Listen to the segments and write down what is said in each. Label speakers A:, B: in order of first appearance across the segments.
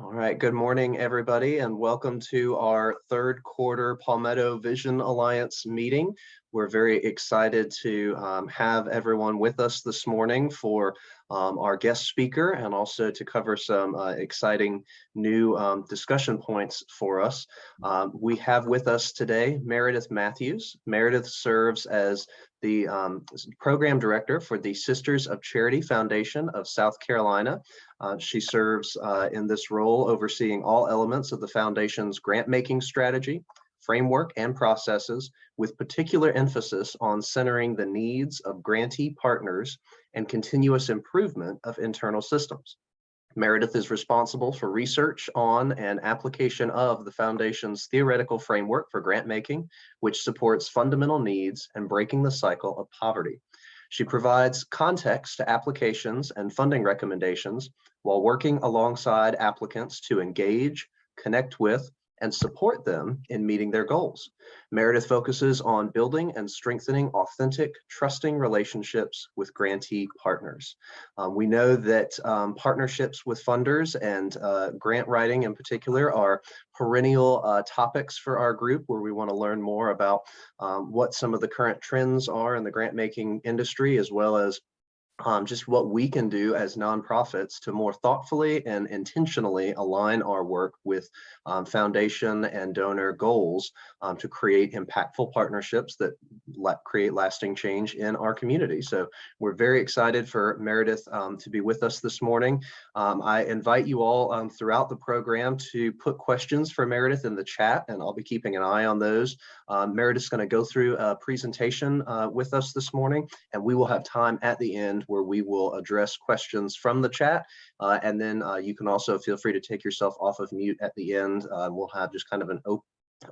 A: All right, good morning, everybody, and welcome to our third quarter Palmetto Vision Alliance meeting. We're very excited to have everyone with us this morning for our guest speaker and also to cover some exciting new discussion points for us. We have with us today Meredith Matthews. Meredith serves as the program director for the Sisters of Charity Foundation of South Carolina. She serves in this role overseeing all elements of the foundation's grant-making strategy, framework, and processes, with particular emphasis on centering the needs of grantee partners and continuous improvement of internal systems. Meredith is responsible for research on and application of the Foundation's theoretical framework for grant making, which supports fundamental needs and breaking the cycle of poverty. She provides context to applications and funding recommendations while working alongside applicants to engage, connect with, and support them in meeting their goals. Meredith focuses on building and strengthening authentic, trusting relationships with grantee partners. We know that partnerships with funders and grant writing in particular are perennial topics for our group, where we want to learn more about what some of the current trends are in the grant making industry, as well as just what we can do as nonprofits to more thoughtfully and intentionally align our work with foundation and donor goals to create impactful partnerships that create lasting change in our community. So we're very excited for Meredith to be with us this morning. I invite you all throughout the program to put questions for Meredith in the chat, and I'll be keeping an eye on those. Meredith's going to go through a presentation with us this morning, and we will have time at the end where we will address questions from the chat. And then you can also feel free to take yourself off of mute at the end. We'll have just kind of an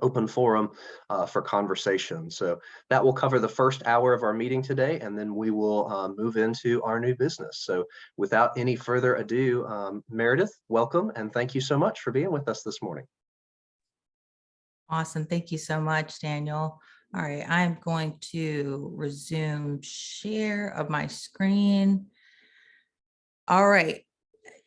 A: open forum for conversation. So that will cover the first hour of our meeting today, and then we will move into our new business. So without any further ado, Meredith, welcome, and thank you so much for being with us this morning.
B: Awesome. Thank you so much, Daniel. All right, I'm going to resume share of my screen. All right,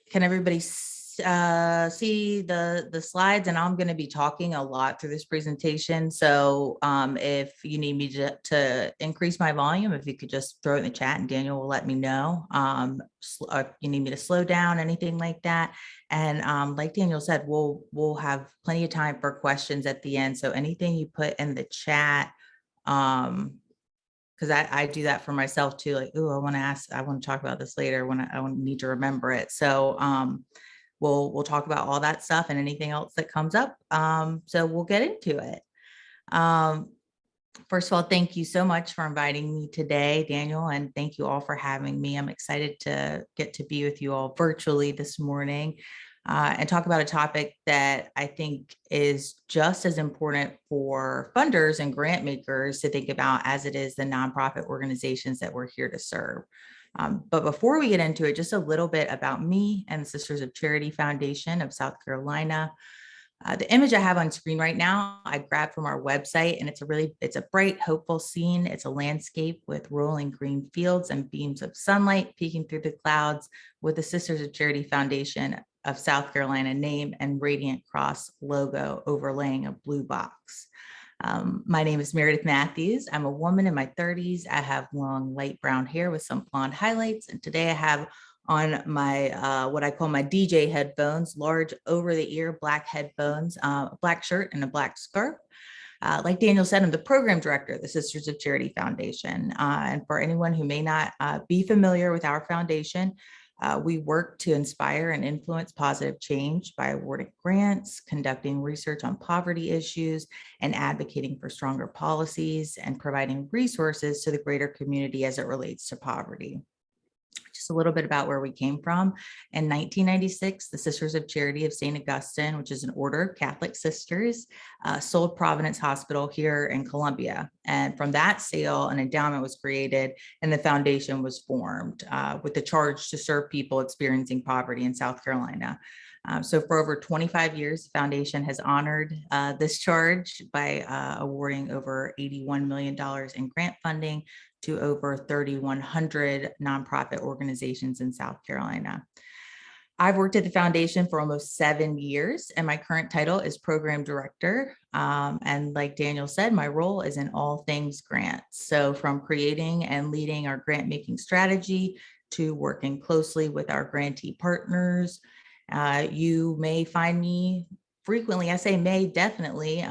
B: can everybody see the slides? And I'm going to be talking a lot through this presentation. So if you need me to increase my volume, if you could just throw it in the chat and Daniel will let me know. If you need me to slow down, anything like that. And like Daniel said, we'll have plenty of time for questions at the end. So anything you put in the chat, because I do that for myself too. Like, oh, I want to talk about this later when I need to remember it. So we'll talk about all that stuff and anything else that comes up. So we'll get into it. First of all, thank you so much for inviting me today, Daniel, and thank you all for having me. I'm excited to get to be with you all virtually this morning and talk about a topic that I think is just as important for funders and grant makers to think about as it is the nonprofit organizations that we're here to serve. But before we get into it, just a little bit about me and the Sisters of Charity Foundation of South Carolina. The image I have on screen right now, I grabbed from our website, and it's a bright, hopeful scene. It's a landscape with rolling green fields and beams of sunlight peeking through the clouds with the Sisters of Charity Foundation of South Carolina name and Radiant Cross logo overlaying a blue box. My name is Meredith Matthews. I'm a woman in my 30s. I have long light brown hair with some blonde highlights. And today I have on my, what I call my DJ headphones, large over the ear, black headphones, a black shirt and a black scarf. Like Daniel said, I'm the program director of the Sisters of Charity Foundation. And for anyone who may not be familiar with our foundation, we work to inspire and influence positive change by awarding grants, conducting research on poverty issues, and advocating for stronger policies and providing resources to the greater community as it relates to poverty. Just a little bit about where we came from. In 1996, the Sisters of Charity of St. Augustine, which is an order of Catholic sisters, sold Providence Hospital here in Columbia. And from that sale, an endowment was created and the foundation was formed with the charge to serve people experiencing poverty in South Carolina. So for over 25 years, the foundation has honored this charge by awarding over $81 million in grant funding to over 3,100 nonprofit organizations in South Carolina. I've worked at the foundation for almost 7 years, and my current title is program director. And like Daniel said, my role is in all things grants. So from creating and leading our grant making strategy to working closely with our grantee partners. You may find me frequently, I say may, definitely,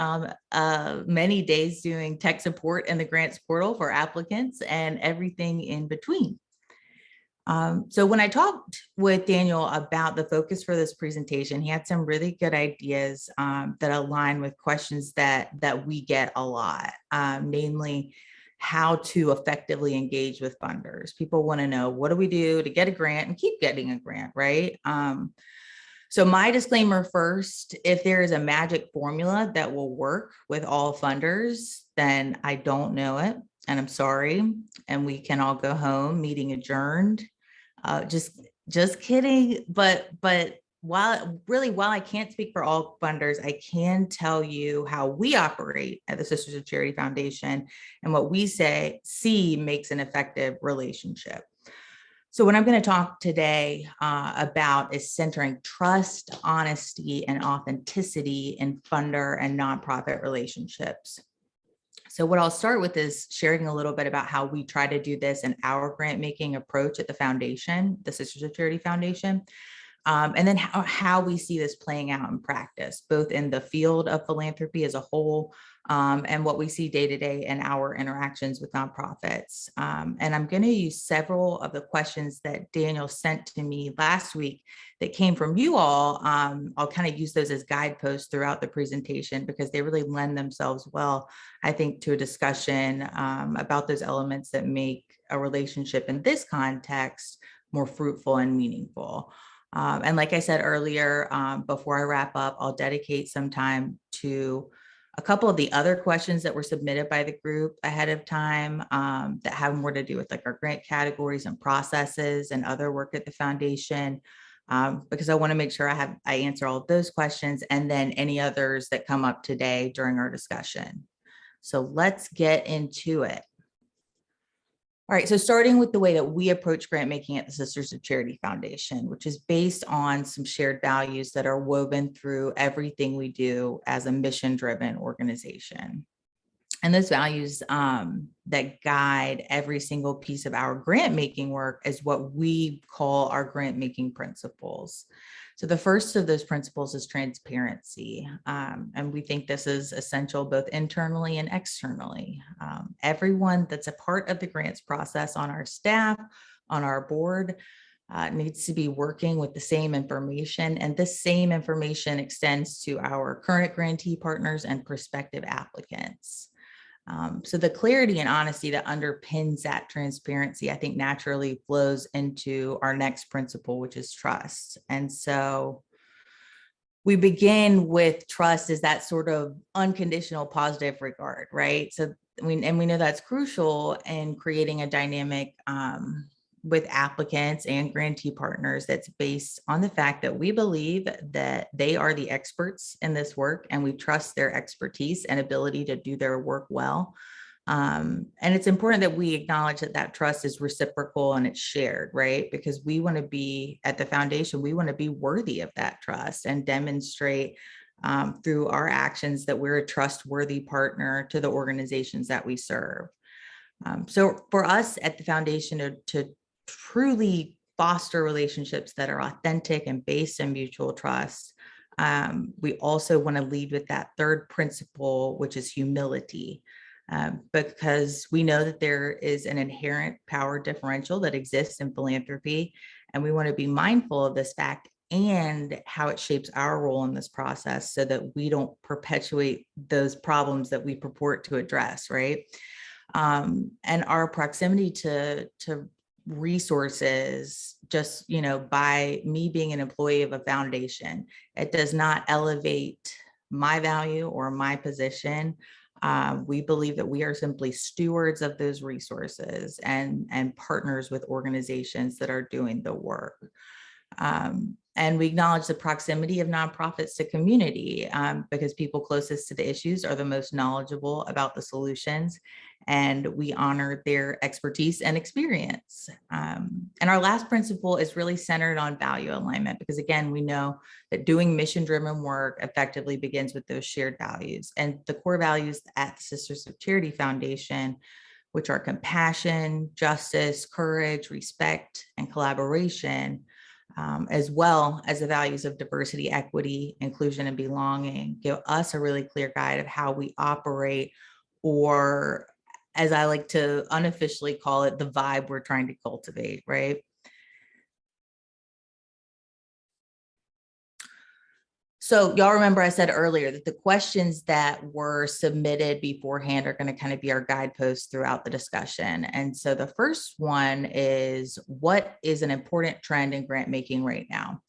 B: many days doing tech support in the grants portal for applicants and everything in between. So when I talked with Daniel about the focus for this presentation, he had some really good ideas that align with questions that we get a lot, namely how to effectively engage with funders. People want to know, what do we do to get a grant and keep getting a grant, right? So my disclaimer first, if there is a magic formula that will work with all funders, then I don't know it, and I'm sorry, and we can all go home, meeting adjourned. Just kidding. But while I can't speak for all funders, I can tell you how we operate at the Sisters of Charity Foundation and what we see makes an effective relationship. So what I'm going to talk today about is centering trust, honesty, and authenticity in funder and nonprofit relationships. So what I'll start with is sharing a little bit about how we try to do this in our grant making approach at the foundation, the Sisters of Charity Foundation, and then how we see this playing out in practice, both in the field of philanthropy as a whole, and what we see day to day in our interactions with nonprofits. And I'm going to use several of the questions that Daniel sent to me last week that came from you all. I'll kind of use those as guideposts throughout the presentation because they really lend themselves well, I think, to a discussion about those elements that make a relationship in this context more fruitful and meaningful. And like I said earlier, before I wrap up, I'll dedicate some time to a couple of the other questions that were submitted by the group ahead of time that have more to do with like our grant categories and processes and other work at the foundation, because I want to make sure I answer all of those questions and then any others that come up today during our discussion. So let's get into it. All right, so starting with the way that we approach grant making at the Sisters of Charity Foundation, which is based on some shared values that are woven through everything we do as a mission-driven organization. And those values that guide every single piece of our grant making work is what we call our grant making principles. So the first of those principles is transparency. And we think this is essential both internally and externally. Everyone that's a part of the grants process on our staff, on our board, needs to be working with the same information, and this same information extends to our current grantee partners and prospective applicants. So the clarity and honesty that underpins that transparency, I think, naturally flows into our next principle, which is trust. And so we begin with trust as that sort of unconditional positive regard, right? So we know that's crucial in creating a dynamic with applicants and grantee partners that's based on the fact that we believe that they are the experts in this work and we trust their expertise and ability to do their work well. And it's important that we acknowledge that that trust is reciprocal and it's shared, right? Because we want to be at the foundation, we want to be worthy of that trust and demonstrate through our actions that we're a trustworthy partner to the organizations that we serve. So for us at the foundation to truly foster relationships that are authentic and based in mutual trust, we also want to lead with that third principle, which is humility, because we know that there is an inherent power differential that exists in philanthropy, and we want to be mindful of this fact and how it shapes our role in this process so that we don't perpetuate those problems that we purport to address, right? And our proximity to resources, just, by me being an employee of a foundation, it does not elevate my value or my position. We believe that we are simply stewards of those resources and partners with organizations that are doing the work. And we acknowledge the proximity of nonprofits to community because people closest to the issues are the most knowledgeable about the solutions. and we honor their expertise and experience. And our last principle is really centered on value alignment, because again, we know that doing mission-driven work effectively begins with those shared values. And the core values at the Sisters of Charity Foundation, which are compassion, justice, courage, respect, and collaboration, as well as the values of diversity, equity, inclusion, and belonging, give us a really clear guide of how we operate, or as I like to unofficially call it, the vibe we're trying to cultivate, right? So y'all remember I said earlier that the questions that were submitted beforehand are going to kind of be our guideposts throughout the discussion. And so the first one is, what is an important trend in grant making right now?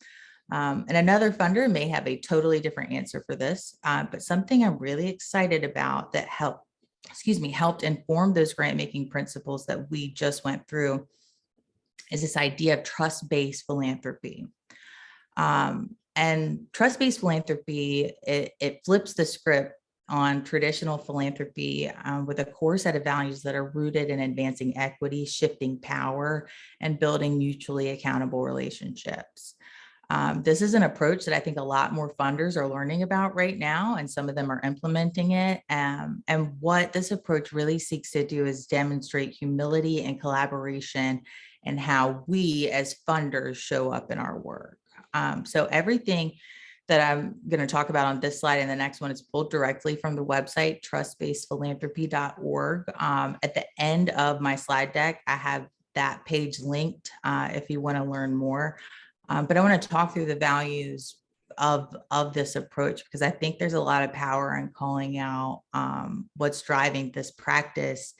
B: And another funder may have a totally different answer for this, but something I'm really excited about that helped inform those grant making principles that we just went through is this idea of trust-based philanthropy. And trust-based philanthropy, it flips the script on traditional philanthropy with a core set of values that are rooted in advancing equity, shifting power, and building mutually accountable relationships. This is an approach that I think a lot more funders are learning about right now, and some of them are implementing it. And what this approach really seeks to do is demonstrate humility and collaboration and how we as funders show up in our work. So everything that I'm going to talk about on this slide and the next one is pulled directly from the website, trustbasedphilanthropy.org. At the end of my slide deck, I have that page linked if you want to learn more. But I want to talk through the values of this approach, because I think there's a lot of power in calling out what's driving this practice,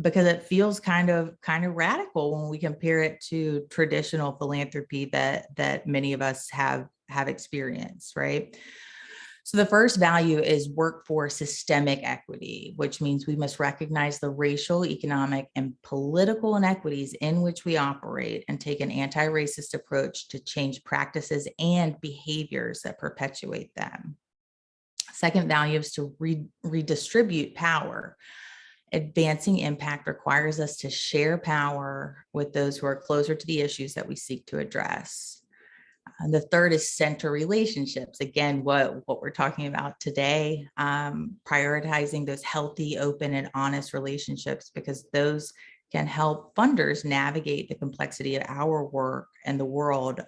B: because it feels kind of radical when we compare it to traditional philanthropy that many of us have experienced, right? So the first value is work for systemic equity, which means we must recognize the racial, economic, and political inequities in which we operate and take an anti-racist approach to change practices and behaviors that perpetuate them. Second value is to redistribute power. Advancing impact requires us to share power with those who are closer to the issues that we seek to address. And the third is center relationships. Again, what we're talking about today, prioritizing those healthy, open, and honest relationships, because those can help funders navigate the complexity of our work and the world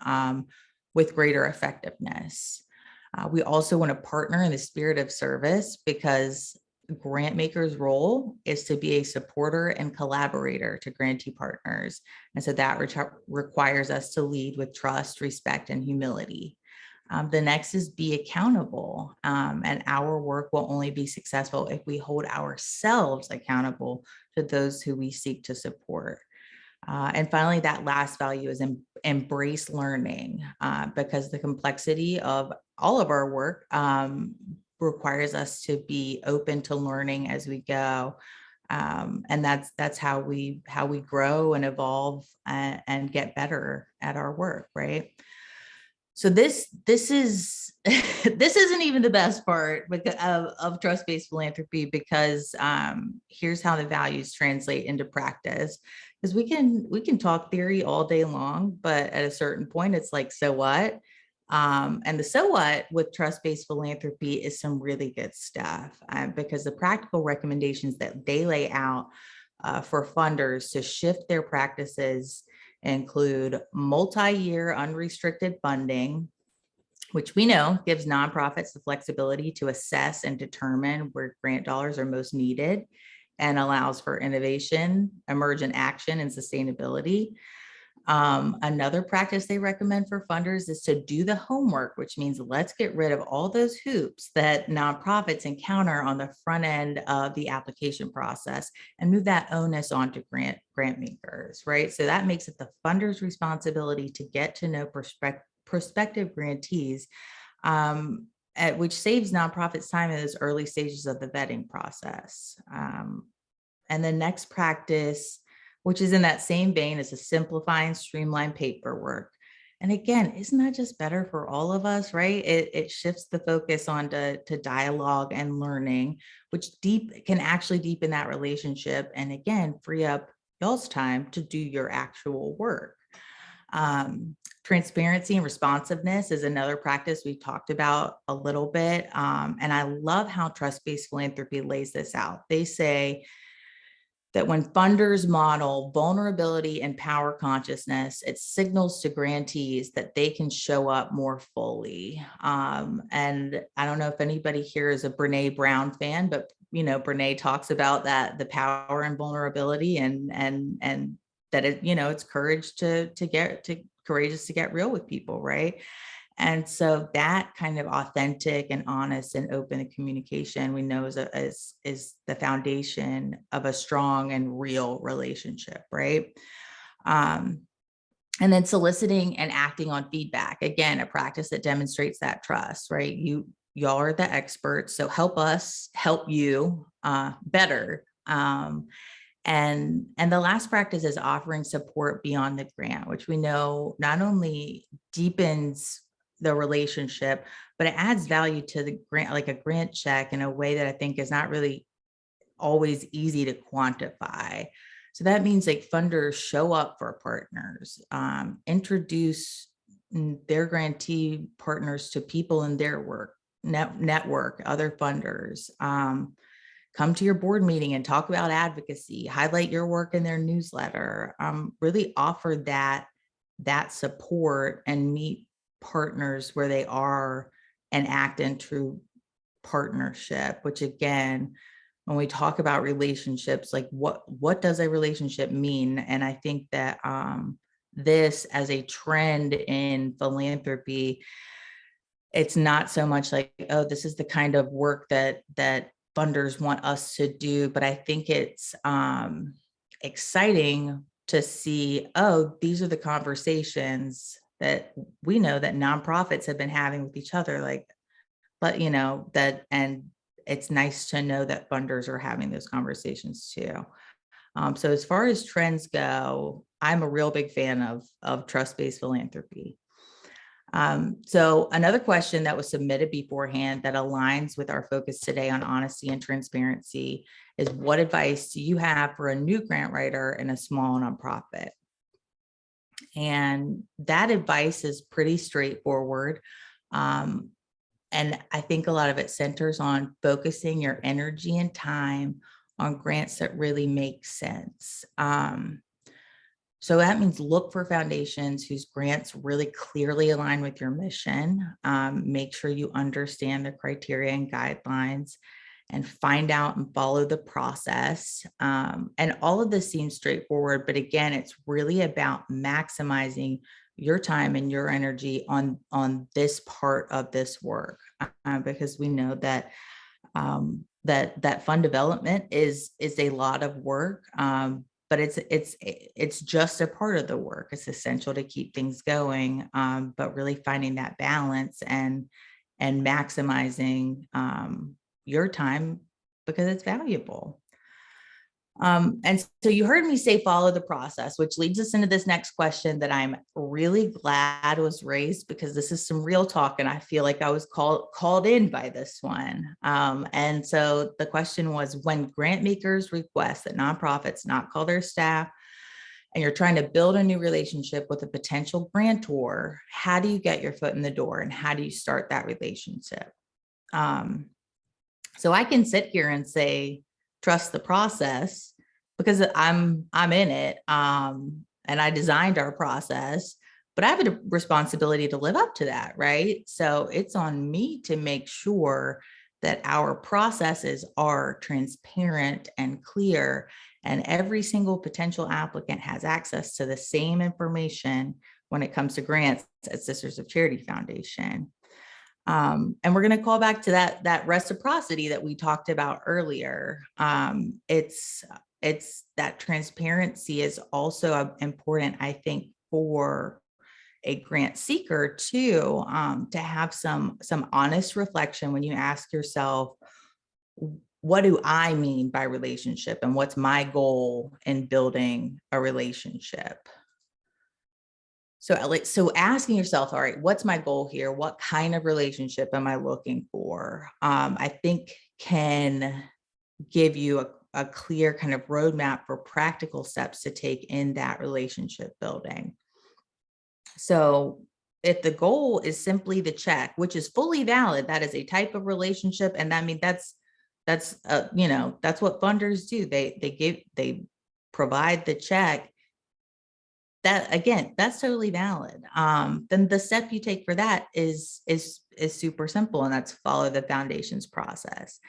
B: with greater effectiveness. We also want to partner in the spirit of service, because grant makers' role is to be a supporter and collaborator to grantee partners. And so that requires us to lead with trust, respect, and humility. The next is be accountable. And our work will only be successful if we hold ourselves accountable to those who we seek to support. And finally, that last value is embrace learning, because the complexity of all of our work requires us to be open to learning as we go. And that's how we grow and evolve and get better at our work, right? So this is this isn't even the best part of trust-based philanthropy, because here's how the values translate into practice. Because we can talk theory all day long, but at a certain point, it's like, so what? And the so what with trust-based philanthropy is some really good stuff, because the practical recommendations that they lay out for funders to shift their practices include multi-year unrestricted funding, which we know gives nonprofits the flexibility to assess and determine where grant dollars are most needed, and allows for innovation, emergent action, and sustainability. Another practice they recommend for funders is to do the homework, which means let's get rid of all those hoops that nonprofits encounter on the front end of the application process and move that onus onto grant makers, right? So that makes it the funder's responsibility to get to know prospective grantees, which saves nonprofits time in those early stages of the vetting process. And the next practice, which is in that same vein, is to simplify and streamline paperwork. And again, isn't that just better for all of us, right? It shifts the focus on to dialogue and learning, which can actually deepen that relationship. And again, free up y'all's time to do your actual work. Transparency and responsiveness is another practice we talked about a little bit. And I love how trust-based philanthropy lays this out. They say that when funders model vulnerability and power consciousness, it signals to grantees that they can show up more fully. And I don't know if anybody here is a Brene Brown fan, but Brene talks about that, the power and vulnerability, and that it's courageous to get real with people, right? And so that kind of authentic and honest and open communication, we know is the foundation of a strong and real relationship, right? And then soliciting and acting on feedback, again, a practice that demonstrates that trust, right? Y'all are the experts, so help us help you better. And the last practice is offering support beyond the grant, which we know not only deepens the relationship, but it adds value to the grant, like a grant check, in a way that I think is not really always easy to quantify. So that means like funders show up for partners, introduce their grantee partners to people in their work network, other funders, come to your board meeting and talk about advocacy, highlight your work in their newsletter, really offer that support and meet partners where they are and act in true partnership. Which again, when we talk about relationships, like what does a relationship mean? And I think that this as a trend in philanthropy, it's not so much like, oh, this is the kind of work that funders want us to do, but I think it's exciting to see, oh, these are the conversations that we know that nonprofits have been having with each other, like, but and it's nice to know that funders are having those conversations too. So as far as trends go, I'm a real big fan of trust-based philanthropy. So another question that was submitted beforehand that aligns with our focus today on honesty and transparency is, what advice do you have for a new grant writer in a small nonprofit? And that advice is pretty straightforward. And I think a lot of it centers on focusing your energy and time on grants that really make sense. So that means look for foundations whose grants really clearly align with your mission. Make sure you understand the criteria and guidelines, and find out and follow the process. And all of this seems straightforward, but again, it's really about maximizing your time and your energy on this part of this work, because we know that that fund development is a lot of work. But it's just a part of the work. It's essential to keep things going, but really finding that balance and maximizing your time, because it's valuable. And so you heard me say follow the process, which leads us into this next question that I'm really glad was raised, because this is some real talk and I feel like I was called in by this one. And so the question was, when grant makers request that nonprofits not call their staff and you're trying to build a new relationship with a potential grantor, how do you get your foot in the door and how do you start that relationship? So I can sit here and say, trust the process, because I'm in it, and I designed our process, but I have a responsibility to live up to that, right? So it's on me to make sure that our processes are transparent and clear, and every single potential applicant has access to the same information when it comes to grants at Sisters of Charity Foundation. And we're going to call back to that reciprocity that we talked about earlier. It's that transparency is also important, I think, for a grant seeker too, to have some honest reflection when you ask yourself, what do I mean by relationship, and what's my goal in building a relationship? So asking yourself, all right, what's my goal here? What kind of relationship am I looking for? I think can give you a clear kind of roadmap for practical steps to take in that relationship building. So if the goal is simply the check, which is fully valid, that is a type of relationship. And that means that's that's what funders do. They provide the check. That again, that's totally valid. Then the step you take for that is super simple, and that's follow the foundations process.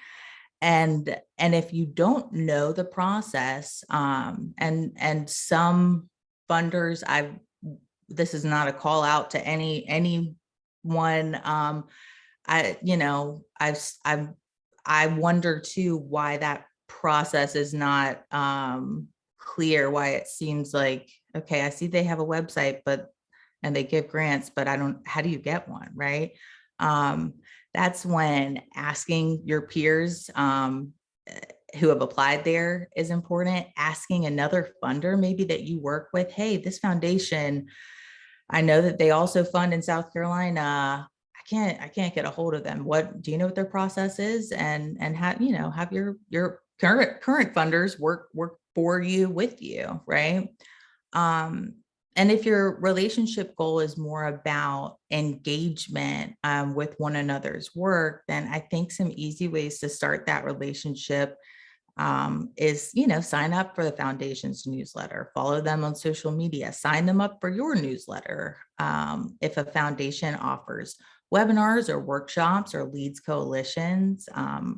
B: And if you don't know the process, and some funders, this is not a call out to anyone. I wonder too why that process is not clear, why it seems like, okay, I see they have a website, and they give grants, but how do you get one, right? That's when asking your peers who have applied there is important. Asking another funder maybe that you work with, hey, this foundation, I know that they also fund in South Carolina. I can't get a hold of them. What do you know what their process is? And have your current funders work for you, with you, right? And if your relationship goal is more about engagement with one another's work, then I think some easy ways to start that relationship is, sign up for the foundation's newsletter, follow them on social media, sign them up for your newsletter. If a foundation offers webinars or workshops or leads coalitions,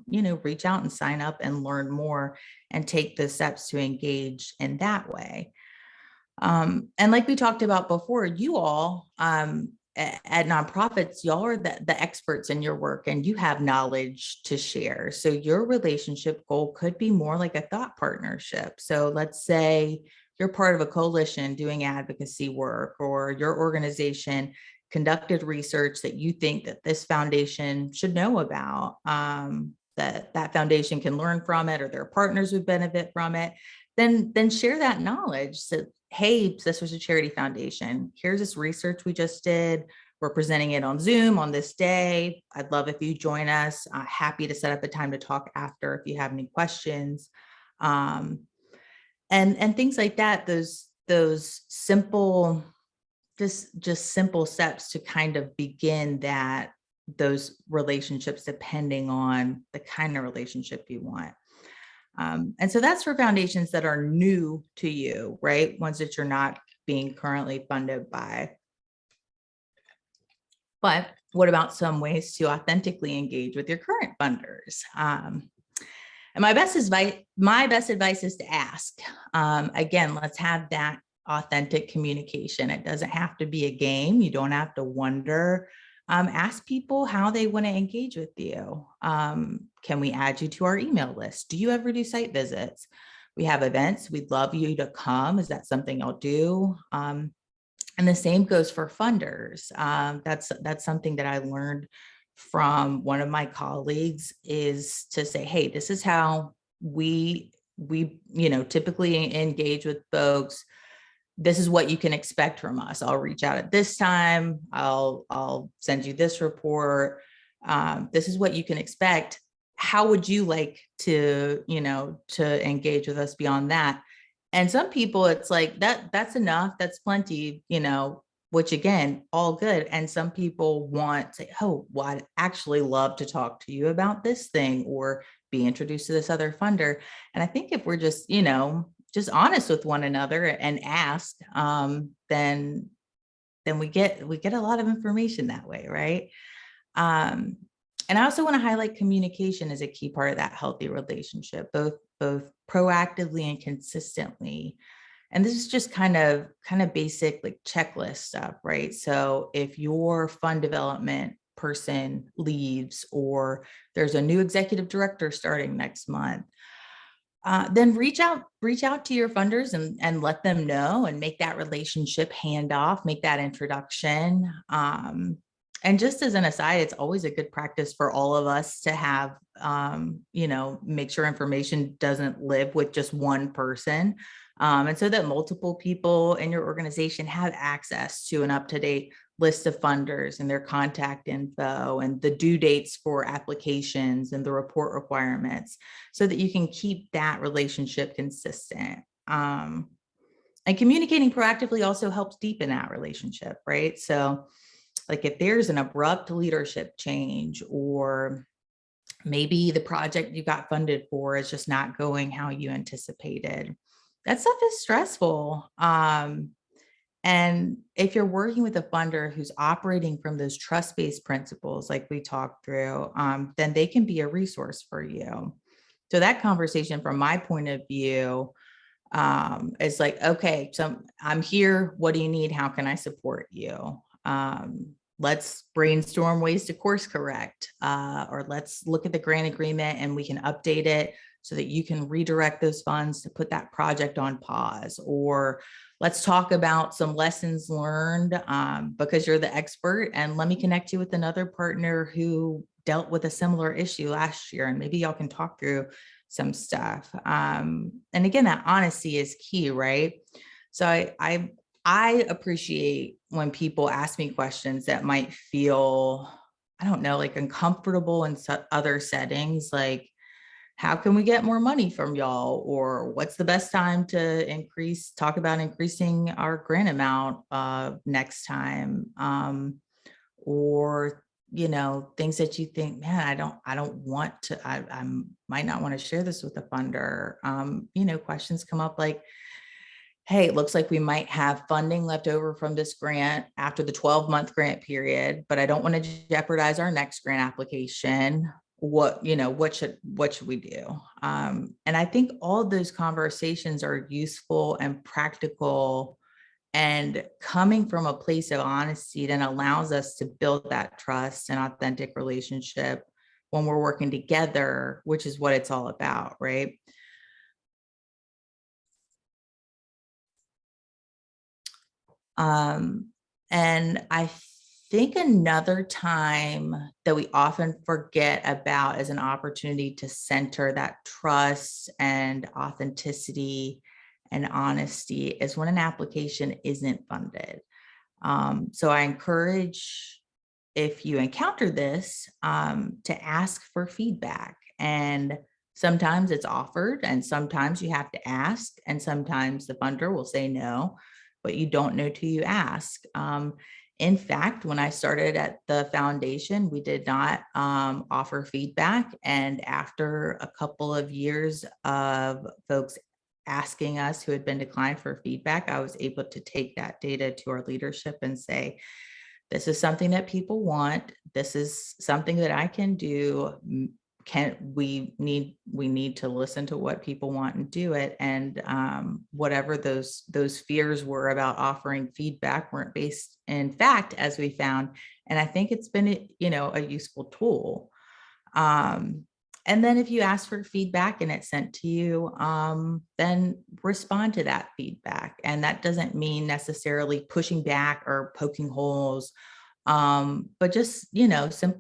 B: reach out and sign up and learn more and take the steps to engage in that way. And like we talked about before, you all at nonprofits, y'all are the experts in your work, and you have knowledge to share. So your relationship goal could be more like a thought partnership. So let's say you're part of a coalition doing advocacy work, or your organization conducted research that you think that this foundation should know about, that foundation can learn from it, or their partners would benefit from it. Then share that knowledge. So, hey, this was a charity foundation. Here's this research we just did. We're presenting it on Zoom on this day. I'd love if you join us. Happy to set up a time to talk after if you have any questions. And things like that. Those simple, just simple steps to kind of begin those relationships, depending on the kind of relationship you want. And so that's for foundations that are new to you, right? Ones that you're not being currently funded by. But what about some ways to authentically engage with your current funders? And my best advice is to ask. Again, let's have that authentic communication. It doesn't have to be a game. You don't have to wonder. Ask people how they want to engage with you. Can we add you to our email list? Do you ever do site visits? We have events. We'd love you to come. Is that something you'll do? And the same goes for funders. That's something that I learned from one of my colleagues, is to say, hey, this is how we typically engage with folks. This is what you can expect from us. I'll reach out at this time. I'll send you this report. This is what you can expect. How would you like to engage with us beyond that? And some people, it's like that's enough. That's plenty, which again, all good. And some people want to say, oh, well, I'd actually love to talk to you about this thing, or be introduced to this other funder. And I think if we're just honest with one another and ask, then we get a lot of information that way, right? And I also want to highlight communication as a key part of that healthy relationship, both proactively and consistently. And this is just kind of basic, like checklist stuff, right? So if your fund development person leaves, or there's a new executive director starting next month, then reach out to your funders and let them know, and make that relationship handoff, make that introduction. And just as an aside, it's always a good practice for all of us to have make sure information doesn't live with just one person. And so that multiple people in your organization have access to an up-to-date list of funders and their contact info and the due dates for applications and the report requirements, so that you can keep that relationship consistent. And communicating proactively also helps deepen that relationship, right? So like if there's an abrupt leadership change, or maybe the project you got funded for is just not going how you anticipated, that stuff is stressful. And if you're working with a funder who's operating from those trust-based principles, like we talked through, then they can be a resource for you. So that conversation, from my point of view, is like, okay, so I'm here. What do you need? How can I support you? Let's brainstorm ways to course correct, or let's look at the grant agreement and we can update it so that you can redirect those funds to put that project on pause. Or let's talk about some lessons learned, because you're the expert, and let me connect you with another partner who dealt with a similar issue last year, and maybe y'all can talk through some stuff. And again, that honesty is key, right? So I appreciate when people ask me questions that might feel, I don't know, like uncomfortable in other settings, like, how can we get more money from y'all? Or what's the best time to talk about increasing our grant amount next time? Or, things that you think, man, I don't want to, I might not want to share this with a funder. Questions come up like, hey, it looks like we might have funding left over from this grant after the 12-month grant period, but I don't want to jeopardize our next grant application. What should we do? And I think all those conversations are useful and practical, and coming from a place of honesty then allows us to build that trust and authentic relationship when we're working together, which is what it's all about, right? And I think another time that we often forget about as an opportunity to center that trust and authenticity and honesty is when an application isn't funded. So I encourage, if you encounter this, to ask for feedback. And sometimes it's offered, and sometimes you have to ask, and sometimes the funder will say no, but you don't know till you ask. In fact, when I started at the foundation, we did not offer feedback. And after a couple of years of folks asking us who had been declined for feedback, I was able to take that data to our leadership and say, this is something that people want. This is something that I can do. We need to listen to what people want and do it. And whatever those fears were about offering feedback weren't based in fact, as we found. And I think it's been, a useful tool. And then if you ask for feedback and it's sent to you, then respond to that feedback. And that doesn't mean necessarily pushing back or poking holes, but just,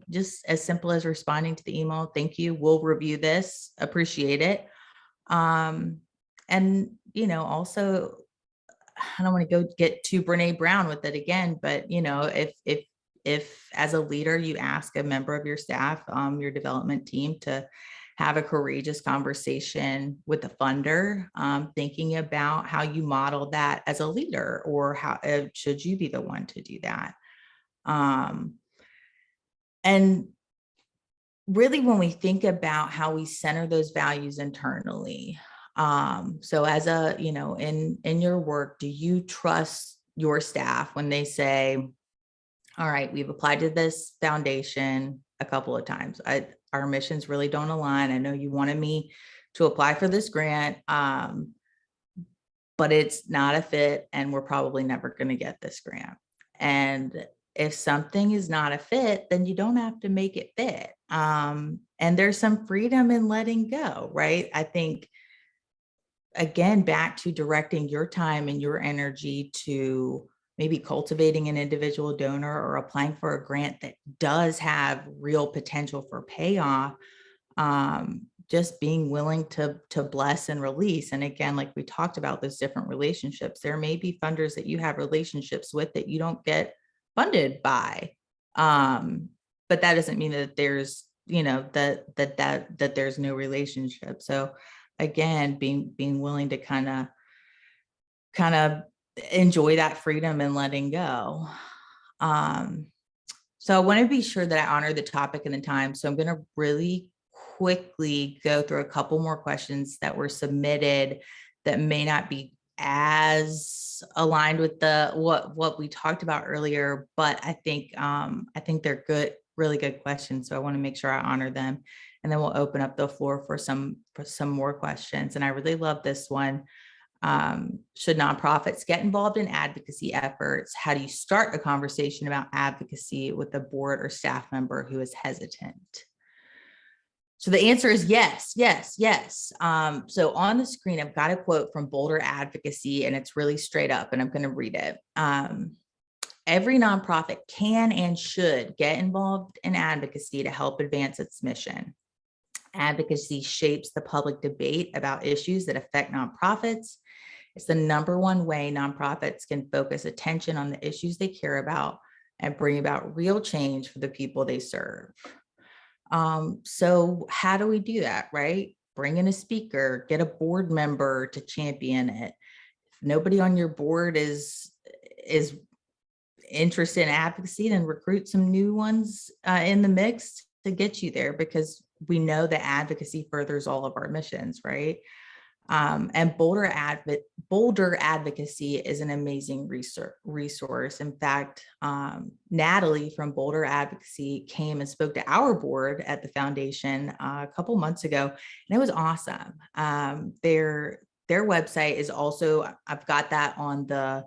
B: just as simple as responding to the email. Thank you. We'll review this. Appreciate it. And, also, I don't want to go get too Brene Brown with it again, but, if as a leader, you ask a member of your staff, your development team, to have a courageous conversation with the funder, thinking about how you model that as a leader, or how should you be the one to do that? And really, when we think about how we center those values internally, so as in your work, do you trust your staff when they say, all right, we've applied to this foundation a couple of times. Our missions really don't align. I know you wanted me to apply for this grant, but it's not a fit, and we're probably never going to get this grant. And if something is not a fit, then you don't have to make it fit. And there's some freedom in letting go, right? I think, again, back to directing your time and your energy to maybe cultivating an individual donor or applying for a grant that does have real potential for payoff. just being willing to bless and release. And again, like we talked about those different relationships, there may be funders that you have relationships with that you don't get funded by. But that doesn't mean that there's, that there's no relationship. So again, being willing to kind of enjoy that freedom and letting go. So I want to be sure that I honor the topic and the time. So I'm going to really quickly go through a couple more questions that were submitted that may not be as aligned with what we talked about earlier, but I think they're good, really good questions. So I want to make sure I honor them, and then we'll open up the floor for some more questions. And I really love this one. Should nonprofits get involved in advocacy efforts? How do you start a conversation about advocacy with a board or staff member who is hesitant? So the answer is yes, yes, yes. So on the screen, I've got a quote from Boulder Advocacy, and it's really straight up, and I'm going to read it. Every nonprofit can and should get involved in advocacy to help advance its mission. Advocacy shapes the public debate about issues that affect nonprofits. It's the number one way nonprofits can focus attention on the issues they care about and bring about real change for the people they serve. So how do we do that, right? Bring in a speaker, get a board member to champion it. If nobody on your board is interested in advocacy, then recruit some new ones in the mix to get you there, because we know that advocacy furthers all of our missions, right? And Boulder Advocacy is an amazing resource. In fact, Natalie from Boulder Advocacy came and spoke to our board at the foundation a couple months ago, and it was awesome. Their website is also, I've got that on the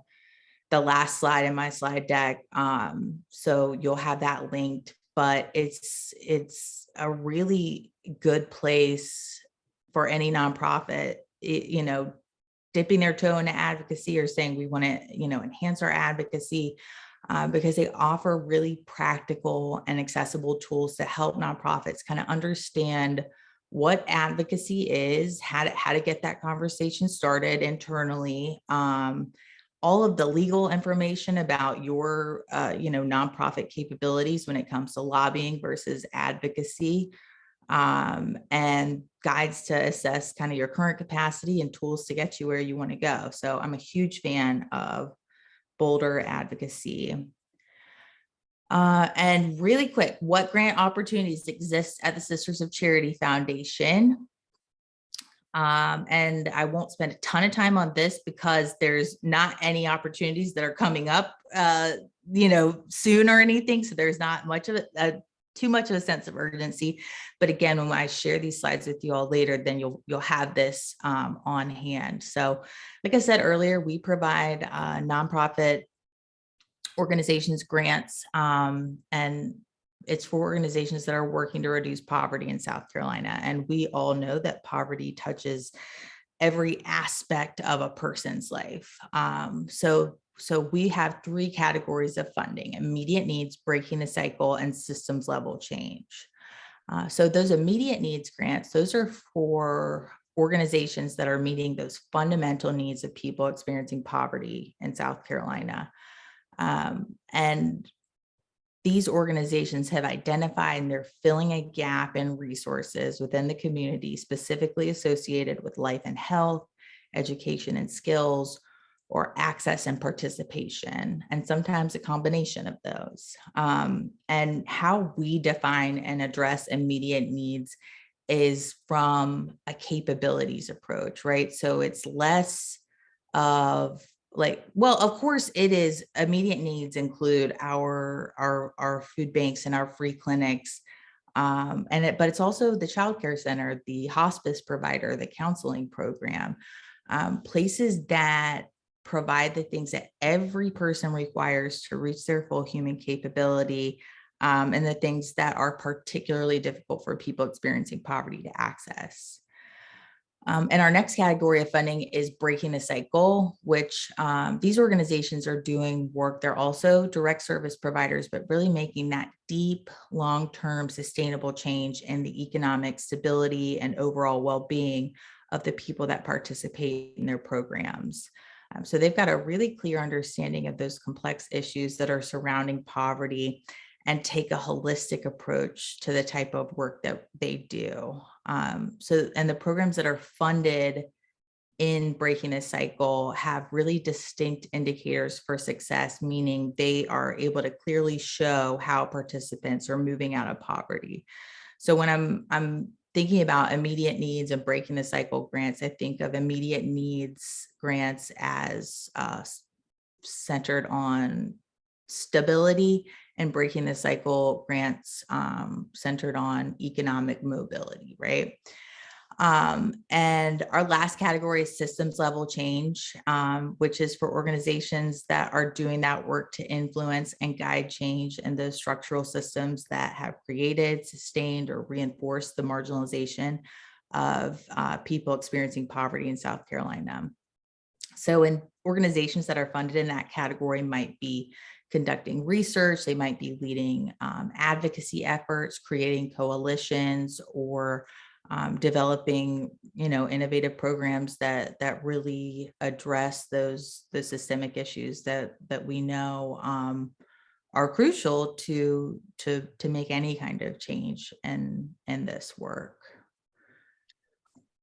B: last slide in my slide deck. So you'll have that linked, but it's a really good place for any nonprofit, dipping their toe into advocacy or saying we want to, enhance our advocacy, because they offer really practical and accessible tools to help nonprofits kind of understand what advocacy is, how to get that conversation started internally, all of the legal information about your, nonprofit capabilities when it comes to lobbying versus advocacy, and guides to assess kind of your current capacity and tools to get you where you want to go. So I'm a huge fan of Boulder Advocacy. And really quick, what grant opportunities exist at the Sisters of Charity Foundation? And I won't spend a ton of time on this because there's not any opportunities that are coming up, soon or anything. So there's not much of too much of a sense of urgency. But again, when I share these slides with you all later, then you'll have this on hand. So like I said earlier, we provide nonprofit organizations grants, and it's for organizations that are working to reduce poverty in South Carolina. And we all know that poverty touches every aspect of a person's life. So we have three categories of funding: immediate needs, breaking the cycle, and systems level change. So those immediate needs grants, those are for organizations that are meeting those fundamental needs of people experiencing poverty in South Carolina. And these organizations have identified and they're filling a gap in resources within the community specifically associated with life and health, education and skills, or access and participation, and sometimes a combination of those. And how we define and address immediate needs is from a capabilities approach, right? So it's less of of course it is, immediate needs include our food banks and our free clinics, but it's also the childcare center, the hospice provider, the counseling program, places that provide the things that every person requires to reach their full human capability, and the things that are particularly difficult for people experiencing poverty to access. And our next category of funding is breaking the cycle, which these organizations are doing work. They're also direct service providers, but really making that deep, long-term sustainable change in the economic stability and overall well-being of the people that participate in their programs. So they've got a really clear understanding of those complex issues that are surrounding poverty and take a holistic approach to the type of work that they do. And the programs that are funded in breaking the cycle have really distinct indicators for success, meaning they are able to clearly show how participants are moving out of poverty. So when I'm thinking about immediate needs and breaking the cycle grants, I think of immediate needs grants as centered on stability, and breaking the cycle grants centered on economic mobility, right? And our last category is systems level change, which is for organizations that are doing that work to influence and guide change in those structural systems that have created, sustained, or reinforced the marginalization of people experiencing poverty in South Carolina. So in organizations that are funded in that category might be conducting research, they might be leading advocacy efforts, creating coalitions, or developing, innovative programs that really address the systemic issues that we know are crucial to make any kind of change in this work.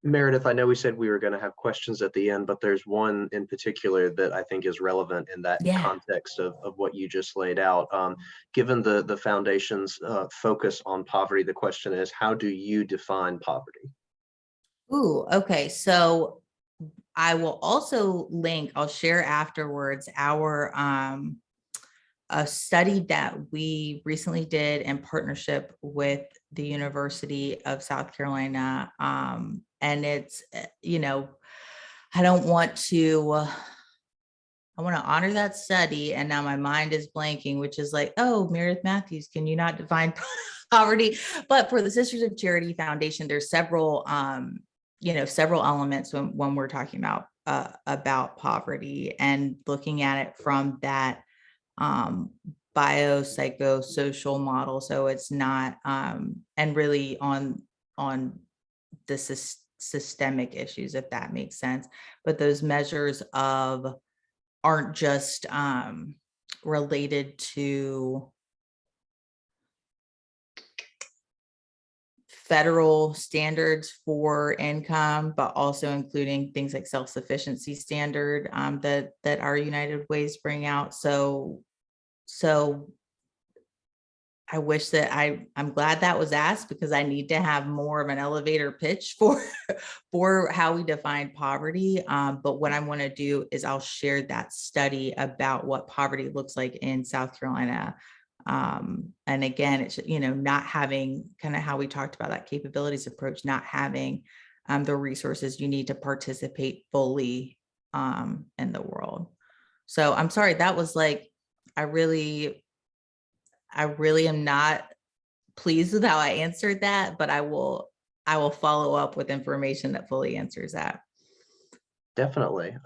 A: Meredith, I know we said we were going to have questions at the end, but there's one in particular that I think is relevant in that context of what you just laid out. Given the foundation's focus on poverty, the question is, how do you define poverty?
B: Ooh, okay. So I will also link, I'll share afterwards our a study that we recently did in partnership with the University of South Carolina. And it's, I don't want to, I want to honor that study. And now my mind is blanking, which is like, oh, Meredith Matthews, can you not define poverty? But for the Sisters of Charity Foundation, there's several, several elements when we're talking about poverty and looking at it from that biopsychosocial model. So it's not, and really on the systemic issues, if that makes sense. But those measures aren't just related to federal standards for income, but also including things like self-sufficiency standard that our United Ways bring out. So I wish that I'm glad that was asked, because I need to have more of an elevator pitch for how we define poverty. But what I want to do is I'll share that study about what poverty looks like in South Carolina. And again, it's, not having kind of how we talked about that capabilities approach, not having the resources you need to participate fully in the world. So I'm sorry, that was like, I really am not pleased with how I answered that, but I will follow up with information that fully answers that.
A: Definitely.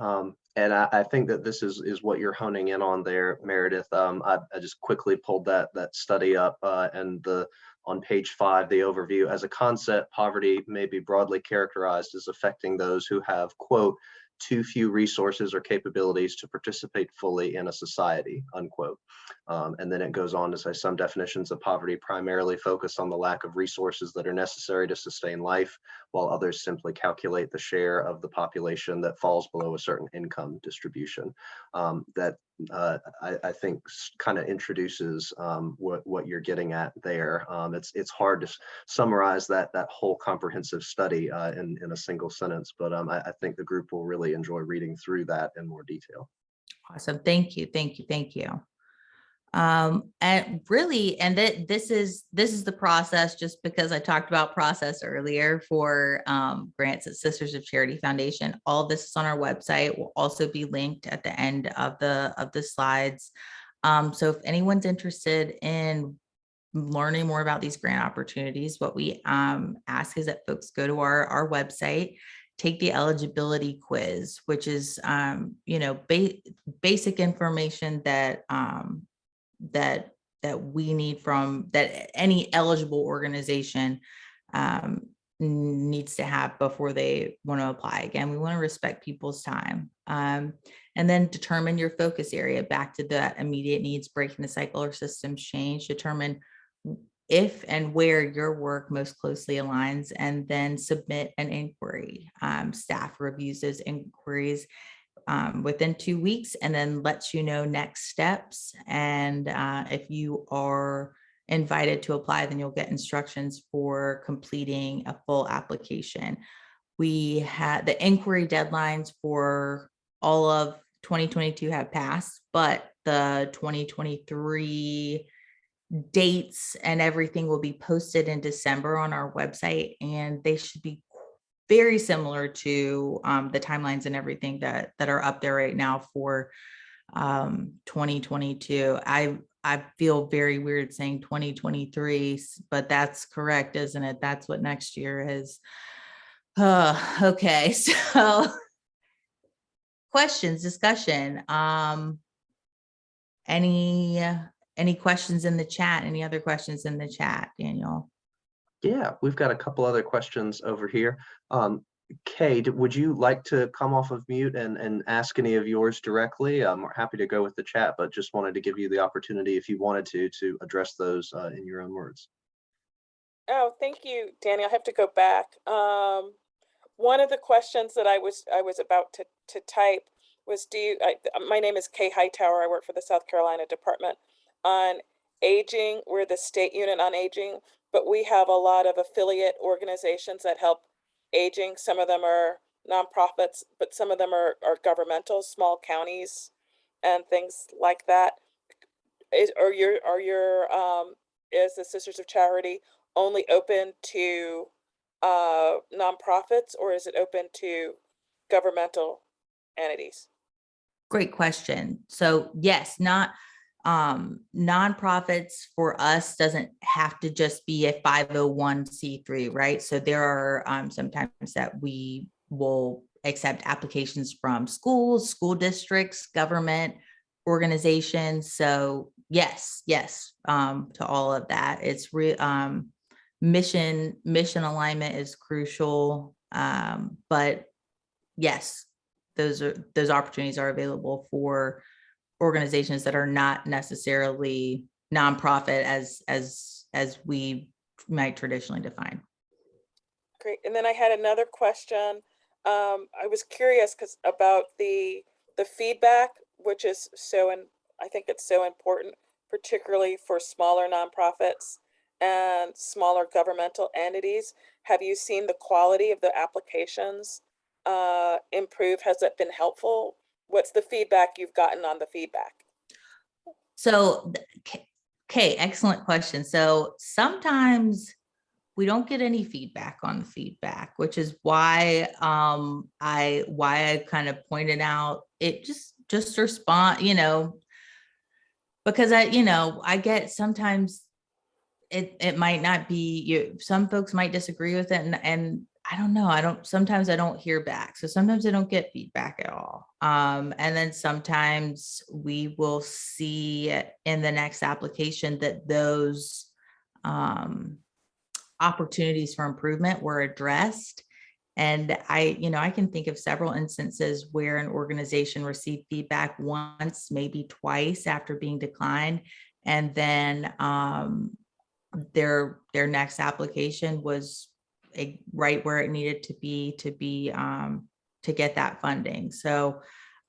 A: And I think that this is what you're honing in on there, Meredith. I just quickly pulled that study up, and on page 5, the overview: as a concept, poverty may be broadly characterized as affecting those who have, quote, too few resources or capabilities to participate fully in a society, unquote. And then it goes on to say some definitions of poverty primarily focus on the lack of resources that are necessary to sustain life, while others simply calculate the share of the population that falls below a certain income distribution. I think kind of introduces what you're getting at there. It's hard to summarize that whole comprehensive study in a single sentence, but I think the group will really enjoy reading through that in more detail.
B: Awesome. Thank you. And really, and this is the process, just because I talked about process earlier for grants at Sisters of Charity Foundation. All this is on our website. Will also be linked at the end of the slides. So if anyone's interested in learning more about these grant opportunities, what we ask is that folks go to our website, take the eligibility quiz, which is, basic information that we need that any eligible organization needs to have before they want to apply. Again, we want to respect people's time. And then determine your focus area, back to that immediate needs, breaking the cycle or systems change. Determine if and where your work most closely aligns, and then submit an inquiry. Staff reviews those inquiries within 2 weeks, and then lets you know next steps. And if you are invited to apply, then you'll get instructions for completing a full application. We had the inquiry deadlines for all of 2022 have passed, but the 2023 dates and everything will be posted in December on our website, and they should be very similar to the timelines and everything that are up there right now for 2022. I feel very weird saying 2023, but that's correct, isn't it? That's what next year is. Okay, so questions, discussion. Any questions in the chat? Any other questions in the chat, Daniel?
A: Yeah, we've got a couple other questions over here. Kay, would you like to come off of mute and ask any of yours directly? We're happy to go with the chat, but just wanted to give you the opportunity, if you wanted to address those in your own words.
C: Oh, thank you, Danny. I have to go back. One of the questions that I was about to type was, my name is Kay Hightower. I work for the South Carolina Department on Aging. We're the state unit on aging, but we have a lot of affiliate organizations that help aging. Some of them are nonprofits, but some of them are governmental, small counties and things like that. Is the Sisters of Charity only open to nonprofits, or is it open to governmental entities?
B: Great question. So yes, nonprofits for us doesn't have to just be a 501c3, right? So there are sometimes that we will accept applications from schools, school districts, government organizations. So yes, to all of that. It's mission alignment is crucial. But yes, those opportunities are available for organizations that are not necessarily nonprofit as we might traditionally define.
C: Great. And then I had another question. I was curious about the feedback, which is I think it's so important, particularly for smaller nonprofits and smaller governmental entities. Have you seen the quality of the applications improve? Has that been helpful? What's the feedback you've gotten on the feedback?
B: So, okay, excellent question. So sometimes we don't get any feedback on the feedback, which is why I kind of pointed out it just respond, because I get sometimes it might not be some folks might disagree with it, and I don't know. Sometimes I don't hear back. So sometimes I don't get feedback at all. And then sometimes we will see in the next application that those opportunities for improvement were addressed. And I can think of several instances where an organization received feedback once, maybe twice after being declined. And then their next application was right where it needed to be to get that funding. So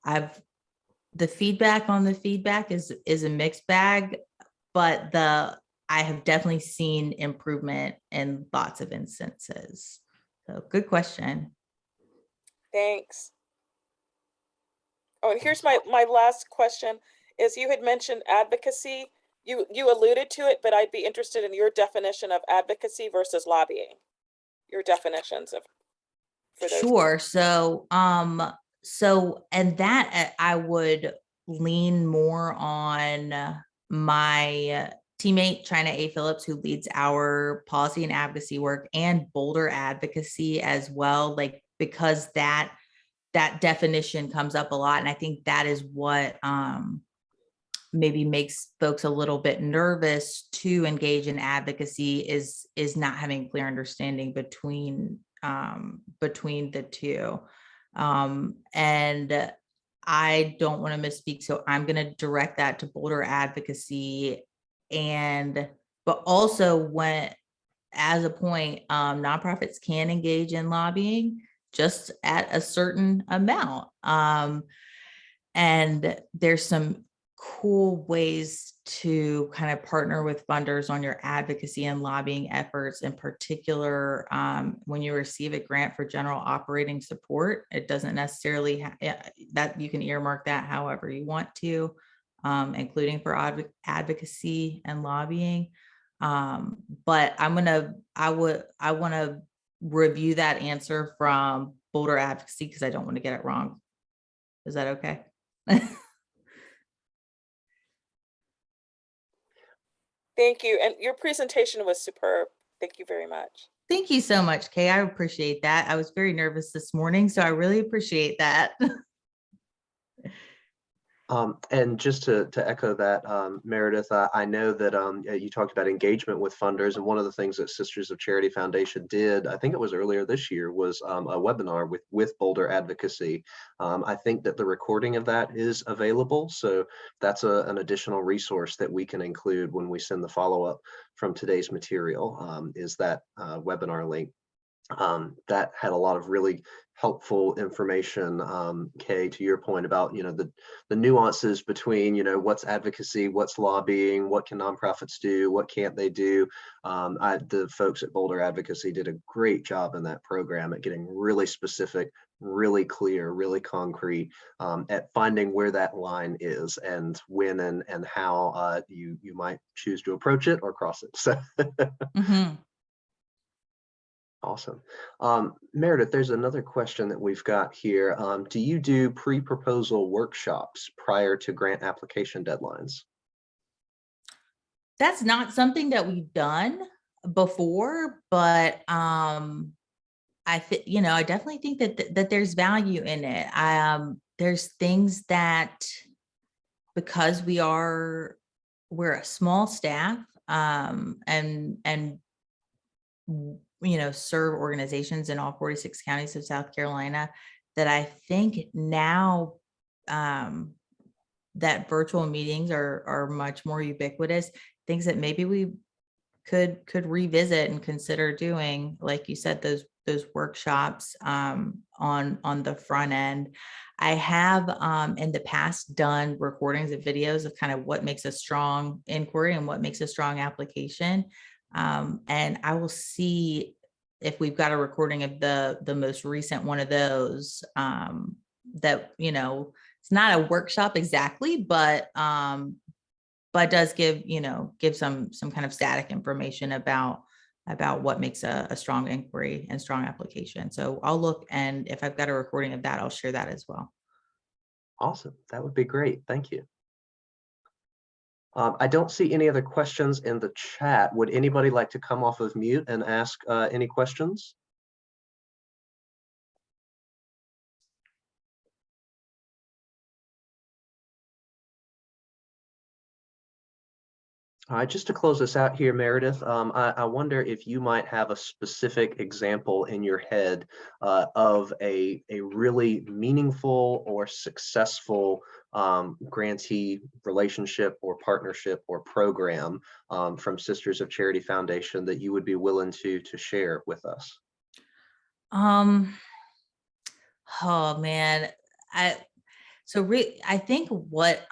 B: the feedback on the feedback is a mixed bag, but I have definitely seen improvement in lots of instances. So good question.
C: Thanks. Oh, and here's my last question is, you had mentioned advocacy. You alluded to it, but I'd be interested in your definition of advocacy versus lobbying. Your definitions for those.
B: Sure. So, and that I would lean more on my teammate, China A. Phillips, who leads our policy and advocacy work, and Boulder advocacy as well. Like because that definition comes up a lot. And I think that is what maybe makes folks a little bit nervous to engage in advocacy, is not having clear understanding between the two. And I don't want to misspeak, so I'm going to direct that to Boulder Advocacy. But also, when, as a point, nonprofits can engage in lobbying just at a certain amount. And there's some cool ways to kind of partner with funders on your advocacy and lobbying efforts. In particular, when you receive a grant for general operating support, it doesn't necessarily that you can earmark that however you want to, including for advocacy and lobbying. But I want to review that answer from Boulder Advocacy, because I don't want to get it wrong. Is that okay?
C: Thank you. And your presentation was superb. Thank you very much.
B: Thank you so much, Kay. I appreciate that. I was very nervous this morning, so I really appreciate that.
A: And just to echo that, Meredith, I know that you talked about engagement with funders, and one of the things that Sisters of Charity Foundation did, I think it was earlier this year, was a webinar with Boulder Advocacy. I think that the recording of that is available, so that's an additional resource that we can include when we send the follow-up from today's material, is that webinar link. That had a lot of really helpful information, Kay, to your point about, the nuances between, what's advocacy, what's lobbying, what can nonprofits do, what can't they do. The folks at Boulder Advocacy did a great job in that program at getting really specific, really clear, really concrete, at finding where that line is and when and how you might choose to approach it or cross it. So.
B: Mm-hmm.
A: Awesome. Meredith, there's another question that we've got here. Do you do pre-proposal workshops prior to grant application deadlines?
B: That's not something that we've done before, but I definitely think that there's value in it. There's things that, because we're a small staff, and serve organizations in all 46 counties of South Carolina, that I think now that virtual meetings are much more ubiquitous, things that maybe we could revisit and consider doing, like you said, those workshops on the front end. I have in the past done recordings of videos of kind of what makes a strong inquiry and what makes a strong application. And I will see if we've got a recording of the most recent one of those, that, it's not a workshop exactly, but does give some kind of static information about what makes a strong inquiry and strong application. So I'll look, and if I've got a recording of that, I'll share that as well.
A: Awesome. That would be great. Thank you. I don't see any other questions in the chat. Would anybody like to come off of mute and ask any questions? All right, just to close this out here, Meredith, I wonder if you might have a specific example in your head of a really meaningful or successful grantee relationship or partnership or program from Sisters of Charity Foundation that you would be willing to share with us.
B: Oh man, I think what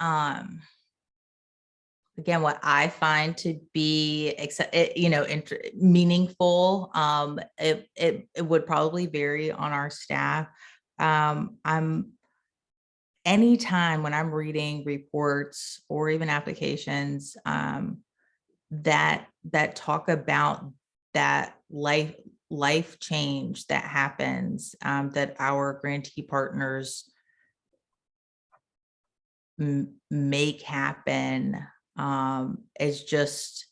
B: again, what I find to be meaningful, it would probably vary on our staff. Anytime when I'm reading reports or even applications that talk about that life change that happens, that our grantee partners make happen, is just,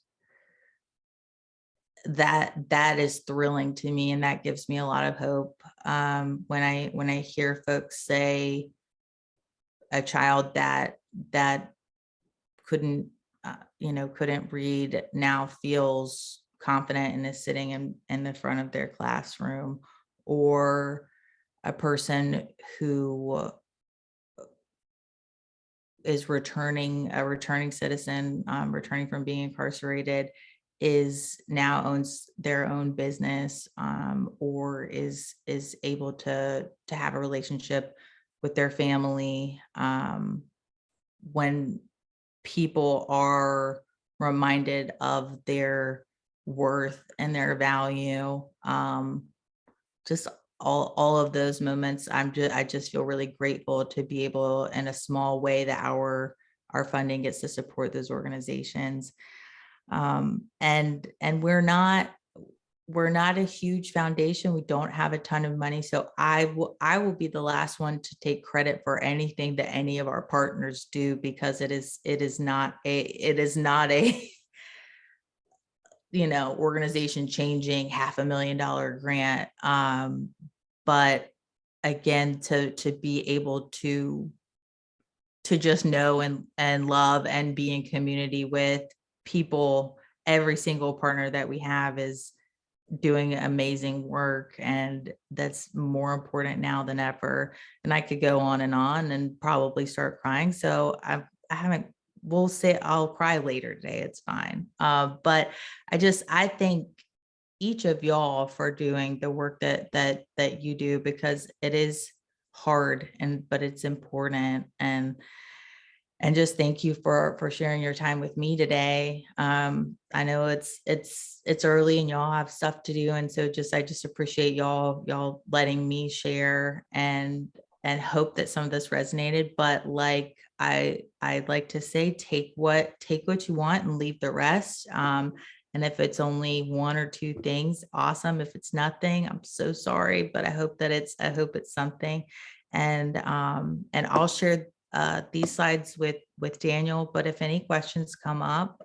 B: that is thrilling to me, and that gives me a lot of hope. When I hear folks say a child that couldn't couldn't read now feels confident and is sitting in the front of their classroom, or a person who is a returning citizen, returning from being incarcerated, is now owns their own business, or is able to have a relationship with their family. When people are reminded of their worth and their value, just all of those moments, I just feel really grateful to be able, in a small way, that our funding gets to support those organizations. And we're not a huge foundation. We don't have a ton of money. So I will be the last one to take credit for anything that any of our partners do, because it is not a organization changing $500,000 grant. But again, to be able to just know and love and be in community with people, every single partner that we have is doing amazing work, and that's more important now than ever. And I could go on and probably start crying. So I haven't, we'll say I'll cry later today. It's fine. But I thank each of y'all for doing the work that you do, because it is hard, but it's important. And just thank you for sharing your time with me today. I know it's early and y'all have stuff to do. And so I just appreciate y'all letting me share, and hope that some of this resonated. But like I'd like to say, take what you want and leave the rest. And if it's only one or two things, awesome. If it's nothing, I'm so sorry, but I hope it's something. And I'll share these slides with Daniel, but if any questions come up,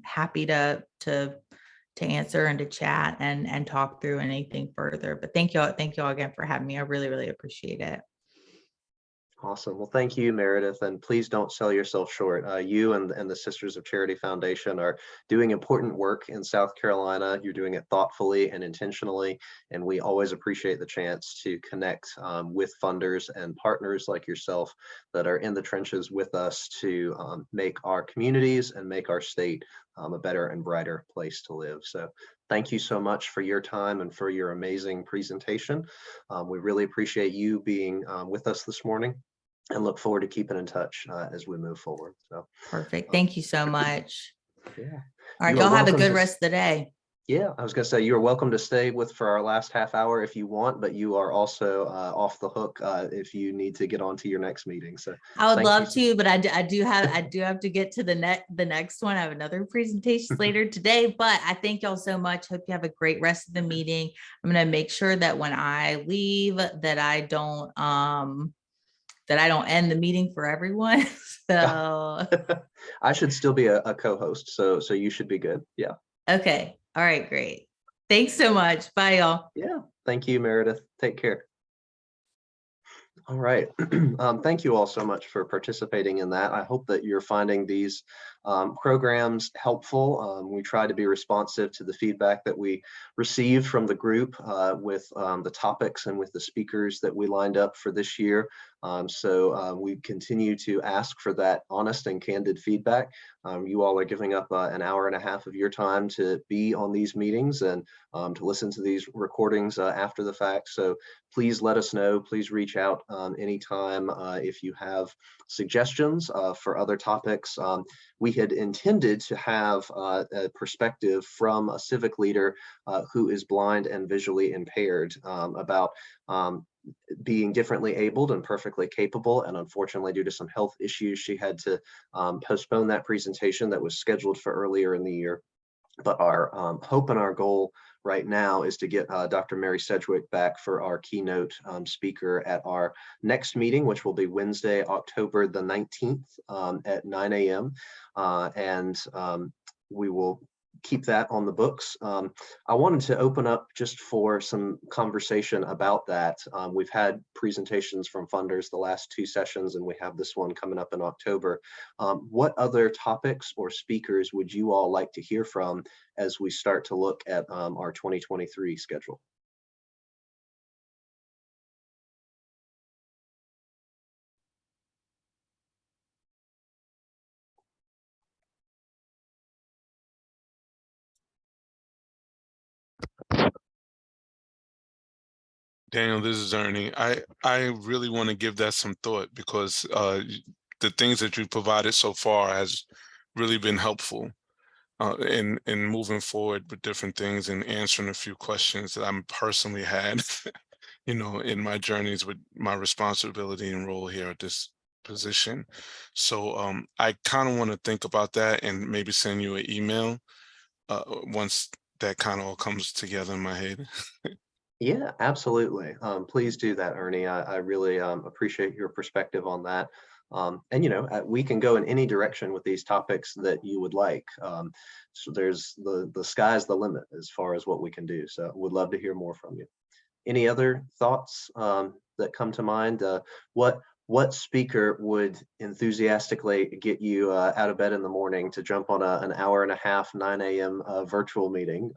B: happy to answer and to chat and talk through anything further. But thank you all again for having me. I really, really appreciate it.
A: Awesome. Well, thank you, Meredith, and please don't sell yourself short. You and the Sisters of Charity Foundation are doing important work in South Carolina. You're doing it thoughtfully and intentionally, and we always appreciate the chance to connect with funders and partners like yourself that are in the trenches with us to make our communities and make our state a better and brighter place to live. So thank you so much for your time and for your amazing presentation. We really appreciate you being with us this morning, and look forward to keeping in touch as we move forward. So
B: perfect. Thank you so much.
A: Yeah.
B: All right, y'all have a good rest of the day.
A: Yeah, I was going to say, you're welcome to stay for our last half hour if you want, but you are also off the hook if you need to get on to your next meeting. So
B: I would love to, but I do have to get to the next one. I have another presentation later today, but I thank y'all so much. Hope you have a great rest of the meeting. I'm going to make sure that when I leave that I don't end the meeting for everyone. So
A: I should still be a co-host, so you should be good. Yeah.
B: Okay. All right, great. Thanks so much. Bye, y'all.
A: Yeah. Thank you, Meredith. Take care. All right. Thank you all so much for participating in that. I hope that you're finding these programs helpful. We try to be responsive to the feedback that we received from the group with the topics and with the speakers that we lined up for this year. So we continue to ask for that honest and candid feedback. You all are giving up an hour and a half of your time to be on these meetings and to listen to these recordings after the fact. So please let us know. Please reach out anytime if you have suggestions for other topics. We had intended to have a perspective from a civic leader who is blind and visually impaired about being differently abled and perfectly capable. And unfortunately, due to some health issues, she had to postpone that presentation that was scheduled for earlier in the year. But our hope and our goal right now is to get Dr. Mary Sedgwick back for our keynote speaker at our next meeting, which will be Wednesday, October the 19th at 9 a.m. And we will keep that on the books. I wanted to open up just for some conversation about that. We've had presentations from funders the last 2 sessions, and we have this one coming up in October. What other topics or speakers would you all like to hear from as we start to look at our 2023 schedule?
D: Daniel, this is Ernie. I really want to give that some thought because the things that you provided so far has really been helpful in moving forward with different things and answering a few questions that I'm personally had, in my journeys with my responsibility and role here at this position. So I kind of want to think about that and maybe send you an email once that kind of all comes together in my head.
A: Yeah, absolutely. Please do that, Ernie. I really appreciate your perspective on that. And we can go in any direction with these topics that you would like. So there's the sky's the limit as far as what we can do. So would love to hear more from you. Any other thoughts that come to mind? What speaker would enthusiastically get you out of bed in the morning to jump on an hour and a half, 9 a.m. Virtual meeting?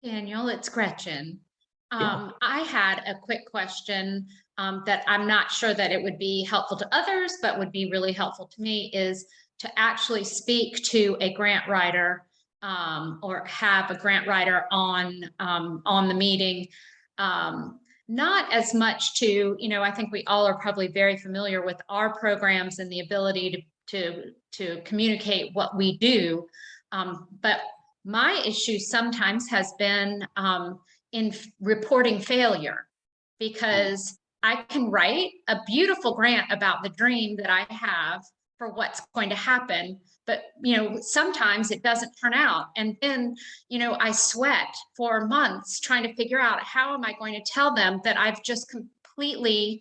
E: Daniel, it's Gretchen.
A: Yeah.
E: I had a quick question that I'm not sure that it would be helpful to others, but would be really helpful to me, is to actually speak to a grant writer or have a grant writer on the meeting. Not as much to, I think we all are probably very familiar with our programs and the ability to communicate what we do, but my issue sometimes has been in reporting failure, because I can write a beautiful grant about the dream that I have for what's going to happen, but sometimes it doesn't turn out, and then I sweat for months trying to figure out how am I going to tell them that I've just completely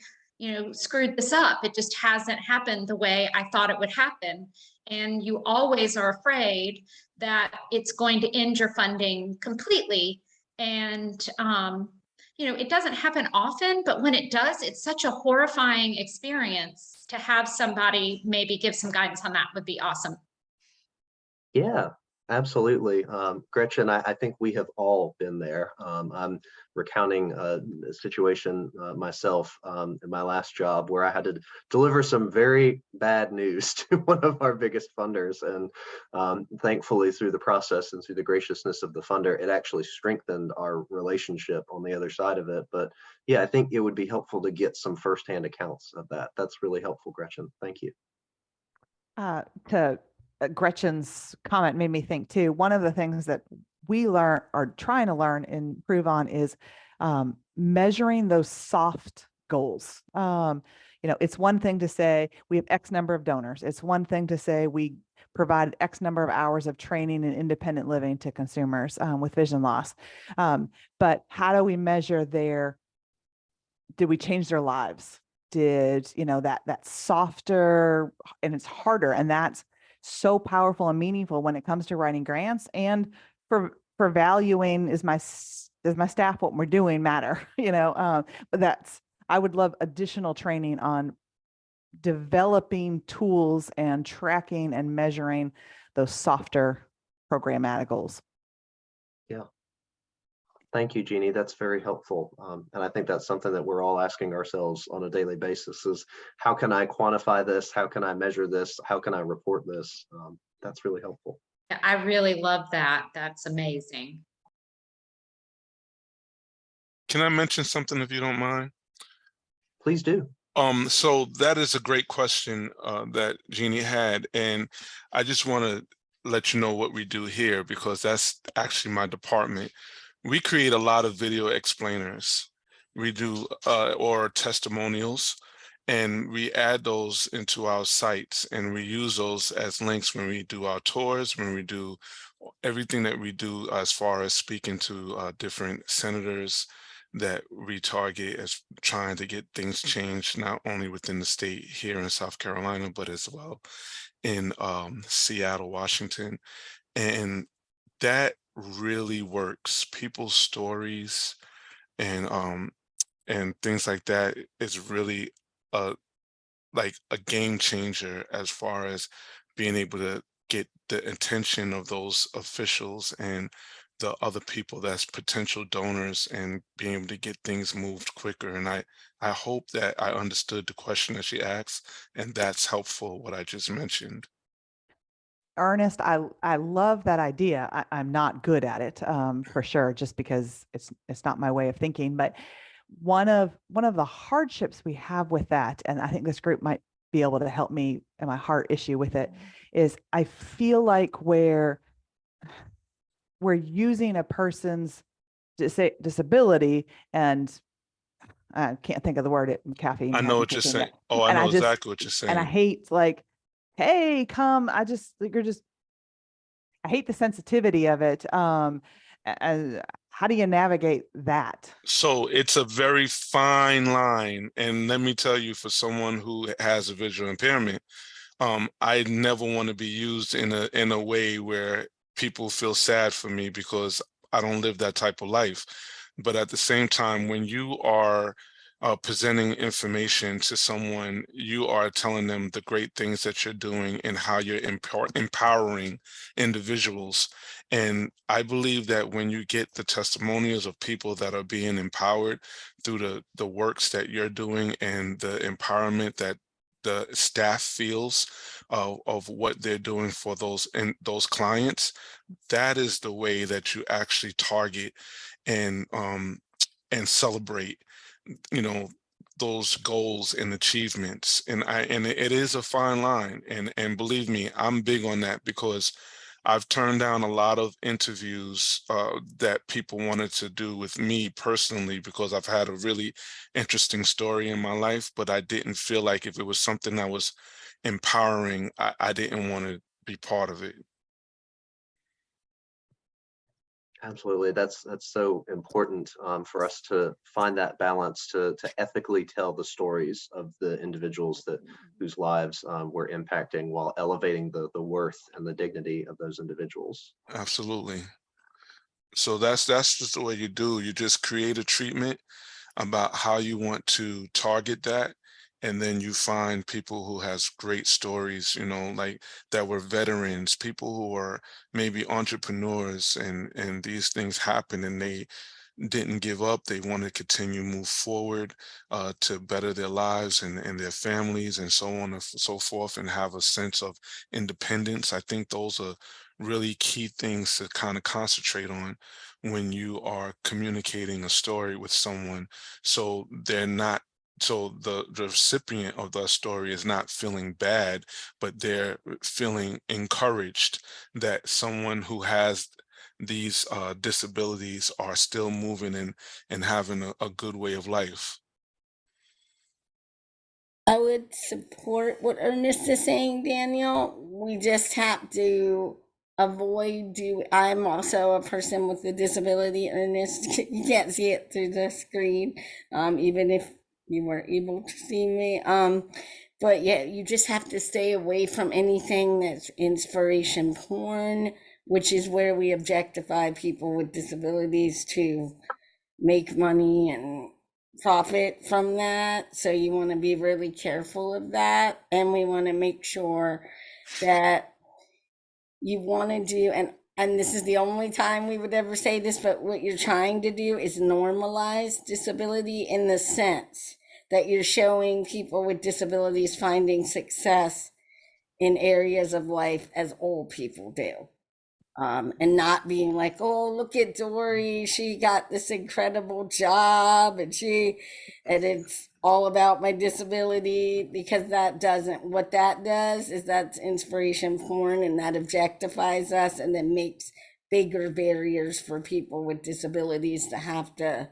E: screwed this up. It just hasn't happened the way I thought it would happen, and you always are afraid that it's going to end your funding completely. And it doesn't happen often, but when it does, it's such a horrifying experience. To have somebody maybe give some guidance on that would be awesome.
A: Yeah, absolutely. Gretchen, I think we have all been there. I'm recounting a situation myself in my last job where I had to deliver some very bad news to one of our biggest funders. And thankfully, through the process and through the graciousness of the funder, it actually strengthened our relationship on the other side of it. But yeah, I think it would be helpful to get some firsthand accounts of that. That's really helpful, Gretchen. Thank you.
F: Gretchen's comment made me think too. One of the things that we learn or trying to learn and improve on is measuring those soft goals. It's one thing to say we have X number of donors. It's one thing to say we provide X number of hours of training and independent living to consumers with vision loss. But how do we measure did we change their lives? Did, that softer, and it's harder, and that's so powerful and meaningful when it comes to writing grants and for valuing is my staff what we're doing matter, but I would love additional training on developing tools and tracking and measuring those softer programmatic goals.
A: Yeah. Thank you, Jeannie. That's very helpful. And I think that's something that we're all asking ourselves on a daily basis is, how can I quantify this? How can I measure this? How can I report this? That's really helpful.
E: I really love that. That's amazing.
D: Can I mention something if you don't mind?
A: Please do.
D: So that is a great question that Jeannie had. And I just want to let you know what we do here, because that's actually my department. We create a lot of video explainers. We do or testimonials, and we add those into our sites, and we use those as links when we do our tours, when we do everything that we do as far as speaking to different senators, that we target as trying to get things changed, not only within the state here in South Carolina, but as well in Seattle, Washington. And that really works. People's stories and things like that is really a like a game changer as far as being able to get the attention of those officials and the other people that's potential donors and being able to get things moved quicker. And I hope that I understood the question that she asked, and that's helpful what I just mentioned.
F: Ernest, I love that idea. I'm not good at it, for sure, just because it's not my way of thinking. But one of the hardships we have with that, and I think this group might be able to help me in my heart issue with it, is I feel like we're using a person's disability, and I can't think of the word. Caffeine.
D: I
F: has
D: know
F: me
D: what you're
F: kicking,
D: saying.
F: but-
D: Oh, I
F: and
D: know
F: I just
D: exactly what you're
F: and I
D: saying.
F: hate, like, hey, come. I hate the sensitivity of it. How do you navigate that?
D: So it's a very fine line. And let me tell you, for someone who has a visual impairment, I never want to be used in a way where people feel sad for me because I don't live that type of life. But at the same time, when you are presenting information to someone, you are telling them the great things that you're doing and how you're empowering individuals. And I believe that when you get the testimonials of people that are being empowered through the works that you're doing and the empowerment that the staff feels of what they're doing for those clients, that is the way that you actually target and celebrate, you know, those goals and achievements. And it is a fine line. And believe me, I'm big on that because I've turned down a lot of interviews that people wanted to do with me personally because I've had a really interesting story in my life, but I didn't feel like if it was something that was empowering, I didn't want to be part of it.
A: Absolutely. That's so important for us to find that balance to ethically tell the stories of the individuals whose lives we're impacting while elevating the worth and the dignity of those individuals.
D: Absolutely. So that's just the way you do. You just create a treatment about how you want to target that, and then you find people who has great stories, like that were veterans, people who are maybe entrepreneurs, and these things happen and they didn't give up. They want to continue move forward to better their lives and their families and so on and so forth, and have a sense of independence. I think those are really key things to kind of concentrate on when you are communicating a story with someone, so they're not so the recipient of the story is not feeling bad, but they're feeling encouraged that someone who has these disabilities are still moving and having a good way of life.
G: I would support what Ernest is saying, Daniel. We just have to avoid I'm also a person with a disability, Ernest. You can't see it through the screen, even if you were able to see me. But yeah, you just have to stay away from anything that's inspiration porn, which is where we objectify people with disabilities to make money and profit from that. So you want to be really careful of that. And we want to make sure that you want to do, and this is the only time we would ever say this, but what you're trying to do is normalize disability in the sense that you're showing people with disabilities finding success in areas of life as old people do. And not being like, oh, look at Dory, she got this incredible job and it's all about my disability, because what that does is that's inspiration porn, and that objectifies us and then makes bigger barriers for people with disabilities to have to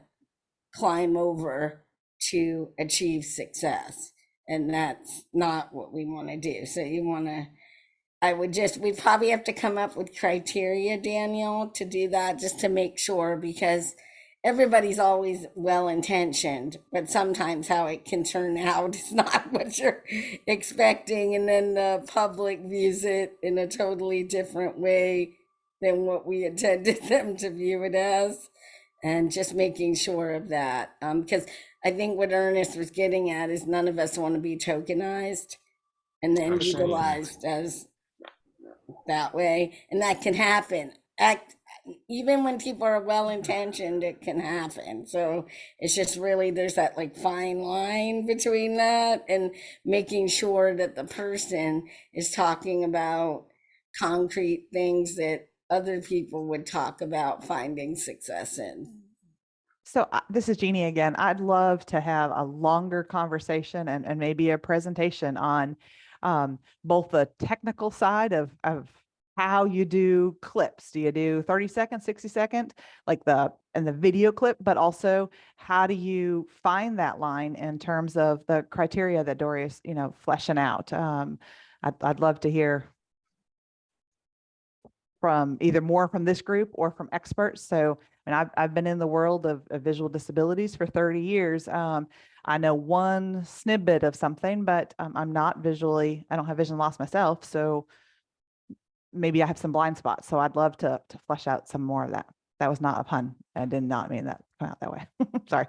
G: climb over to achieve success. And that's not what we want to do. So we probably have to come up with criteria, Daniel, to do that, just to make sure, because everybody's always well-intentioned, but sometimes how it can turn out is not what you're expecting, and then the public views it in a totally different way than what we intended them to view it as. And just making sure of that, because I think what Ernest was getting at is none of us want to be tokenized and then
D: Absolutely.
G: utilized as that way, and that can happen. Even when people are well intentioned, it can happen. So it's just really, there's that like fine line between that and making sure that the person is talking about concrete things that other people would talk about finding success in.
F: So this is Jeannie again. I'd love to have a longer conversation and maybe a presentation on both the technical side of how you do clips. Do you do 30-second, 60-second, like the video clip, but also how do you find that line in terms of the criteria that Dory's, fleshing out? I'd love to hear from either more from this group or from experts. So, and I've been in the world of visual disabilities for 30 years. I know one snippet of something, but I'm not visually, I don't have vision loss myself. So maybe I have some blind spots. So I'd love to flesh out some more of that. That was not a pun. I did not mean that to come out that way. Sorry.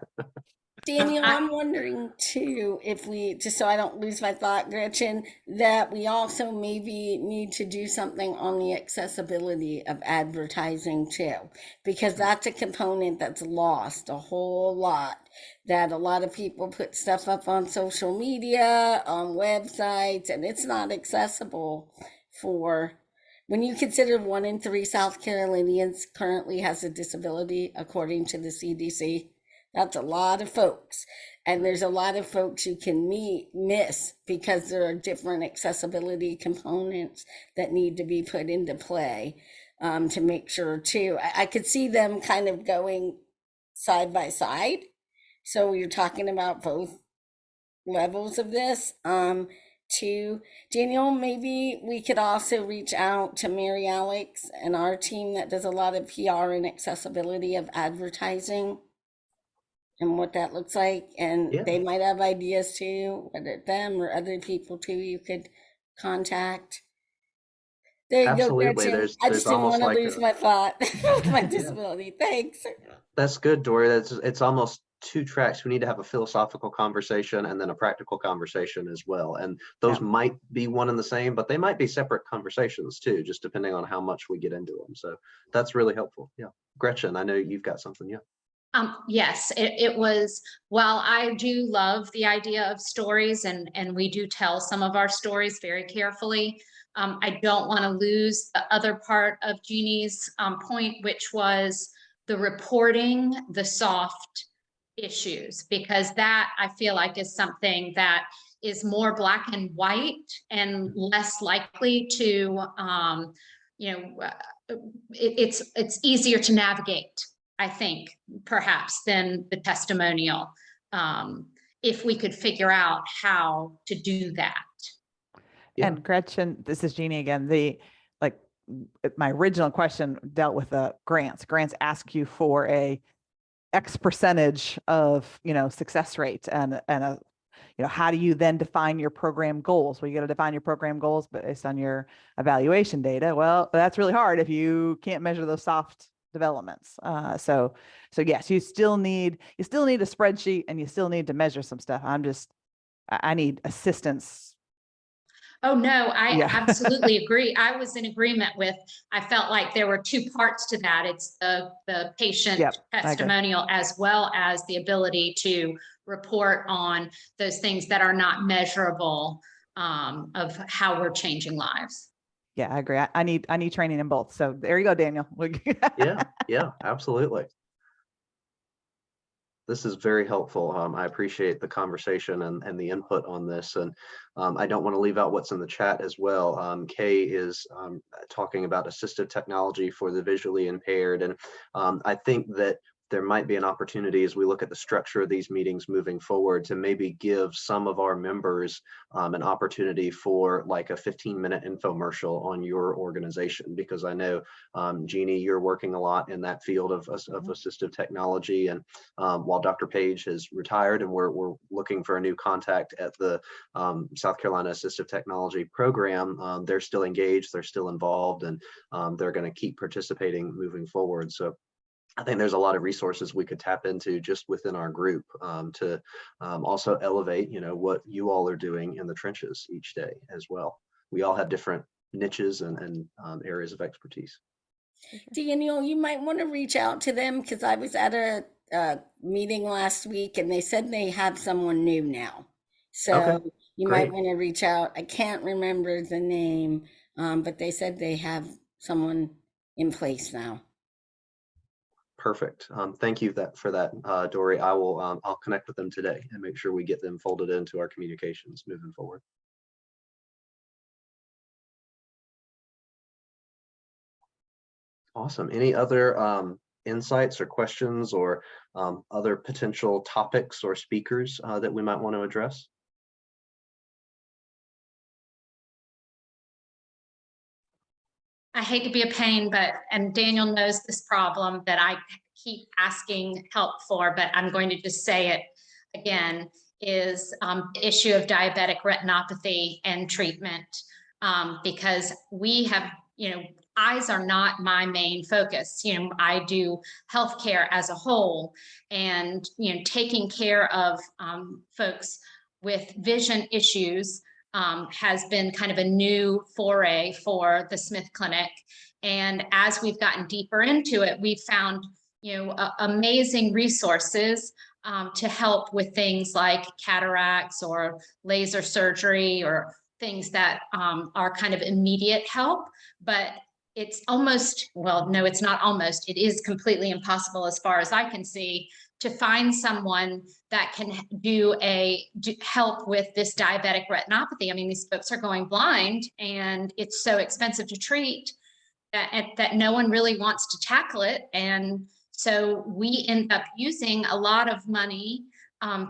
G: Daniel, I'm wondering too, if we, just so I don't lose my thought, Gretchen, that we also maybe need to do something on the accessibility of advertising too, because that's a component that's lost a whole lot, that a lot of people put stuff up on social media, on websites, and it's not accessible for, when you consider 1 in 3 South Carolinians currently has a disability, according to the CDC. That's a lot of folks. And there's a lot of folks you can miss because there are different accessibility components that need to be put into play to make sure too. I could see them kind of going side by side. So you're talking about both levels of this. To Daniel, maybe we could also reach out to Mary Alex and our team that does a lot of PR and accessibility of advertising and what that looks like, and they might have ideas too, whether them or other people too you could contact. There you
A: Absolutely.
G: go, Gretchen.
A: There's
G: I just didn't
A: almost
G: want to
A: like
G: lose my thought with my disability. Thanks.
A: That's good, Dory. It's almost 2 tracks. We need to have a philosophical conversation and then a practical conversation as well. And those might be one and the same, but they might be separate conversations too, just depending on how much we get into them. So that's really helpful. Yeah. Gretchen, I know you've got something. Yeah.
E: Yes, it was, while I do love the idea of stories and we do tell some of our stories very carefully, I don't want to lose the other part of Jeannie's point, which was the reporting, the soft issues, because that I feel like is something that is more black and white and less likely to, it's easier to navigate, I think, perhaps, than the testimonial, if we could figure out how to do that.
F: Yeah. And Gretchen, this is Jeannie again. My original question dealt with the grants. Grants ask you for a X percentage of, success rate and how do you then define your program goals? Well, you got to define your program goals based on your evaluation data. Well, that's really hard if you can't measure those soft developments. So yes, you still need a spreadsheet and you still need to measure some stuff. I need assistance.
E: Oh, no, I absolutely agree. I was in agreement with, I felt like there were 2 parts to that. It's the patient testimonial as well as the ability to report on those things that are not measurable, of how we're changing lives.
F: Yeah, I agree. I need training in both. So there you go, Daniel.
A: Yeah, absolutely. This is very helpful. I appreciate the conversation and the input on this. And I don't want to leave out what's in the chat as well. Kay is talking about assistive technology for the visually impaired. And I think that there might be an opportunity as we look at the structure of these meetings moving forward to maybe give some of our members an opportunity for like a 15-minute infomercial on your organization, because I know, Jeannie, you're working a lot in that field of assistive technology. And while Dr. Page has retired and we're looking for a new contact at the South Carolina Assistive Technology Program, they're still engaged, they're still involved, and they're going to keep participating moving forward. So I think there's a lot of resources we could tap into just within our group to also elevate, what you all are doing in the trenches each day as well. We all have different niches and areas of expertise.
G: Daniel, you might want to reach out to them, because I was at a meeting last week and they said they have someone new now. So
A: Okay,
G: you
A: great.
G: might want to reach out. I can't remember the name, but they said they have someone in place now.
A: Perfect. Thank you for that, Dory. I'll connect with them today and make sure we get them folded into our communications moving forward. Awesome. Any other insights or questions or other potential topics or speakers that we might want to address?
E: I hate to be a pain, and Daniel knows this problem that I keep asking help for, but I'm going to just say it again, is the issue of diabetic retinopathy and treatment, because we have, eyes are not my main focus. I do healthcare as a whole, and, taking care of folks with vision issues has been kind of a new foray for the Smith Clinic. And as we've gotten deeper into it, we've found, amazing resources to help with things like cataracts or laser surgery, or things that are kind of immediate help. But it's almost, well, no, it's not almost, it is completely impossible, as far as I can see, to find someone that can help with this diabetic retinopathy. I mean, these folks are going blind, and it's so expensive to treat that no one really wants to tackle it. And so we end up using a lot of money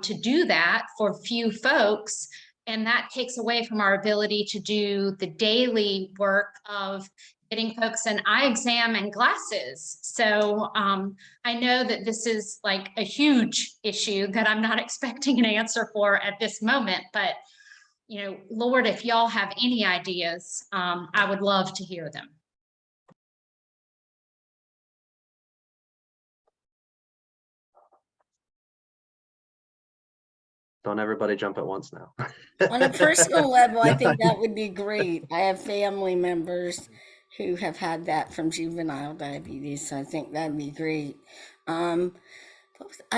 E: to do that for few folks. And that takes away from our ability to do the daily work of getting folks an eye exam and glasses. So I know that this is like a huge issue that I'm not expecting an answer for at this moment, but Lord, if y'all have any ideas, I would love to hear them.
A: Don't everybody jump at once now.
G: On a personal level, I think that would be great. I have family members who have had that from juvenile diabetes, so I think that'd be great. I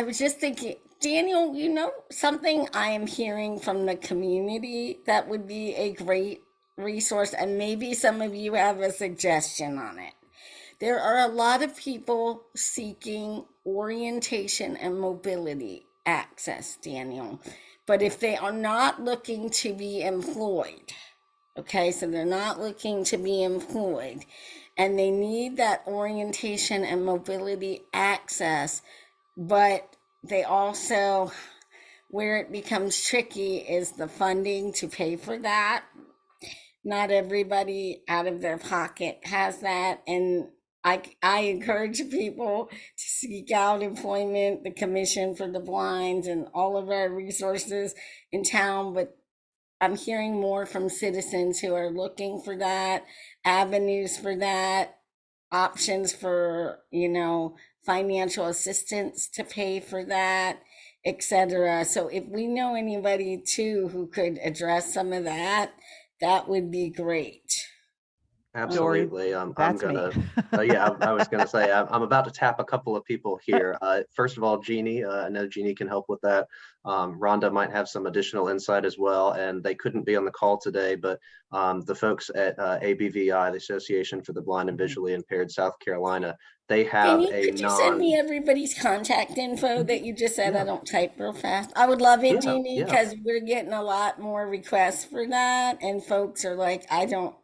G: was just thinking, Daniel, something I am hearing from the community that would be a great resource, and maybe some of you have a suggestion on it. There are a lot of people seeking orientation and mobility access, Daniel. But if they are not looking to be employed, okay, so they're not looking to be employed, and they need that orientation and mobility access, but they also, where it becomes tricky is the funding to pay for that. Not everybody out of their pocket has that, and I encourage people to seek out employment, the Commission for the Blind, and all of our resources in town. But I'm hearing more from citizens who are looking for that, avenues for that, options for, financial assistance to pay for that, etc. So if we know anybody too who could address some of that, that would be great.
A: Absolutely. I'm
F: That's
A: gonna,
F: me.
A: I was gonna say, I'm about to tap a couple of people here. First of all, Jeannie, I know Jeannie can help with that. Rhonda might have some additional insight as well, and they couldn't be on the call today, but the folks at ABVI, the Association for the Blind and Visually Impaired South Carolina, they have
G: Could you send me everybody's contact info that you just said?
A: Yeah.
G: I don't type real fast. I would love it,
A: Yeah,
G: Jeannie,
A: yeah.
G: because we're getting a lot more requests for that, and folks are like, I don't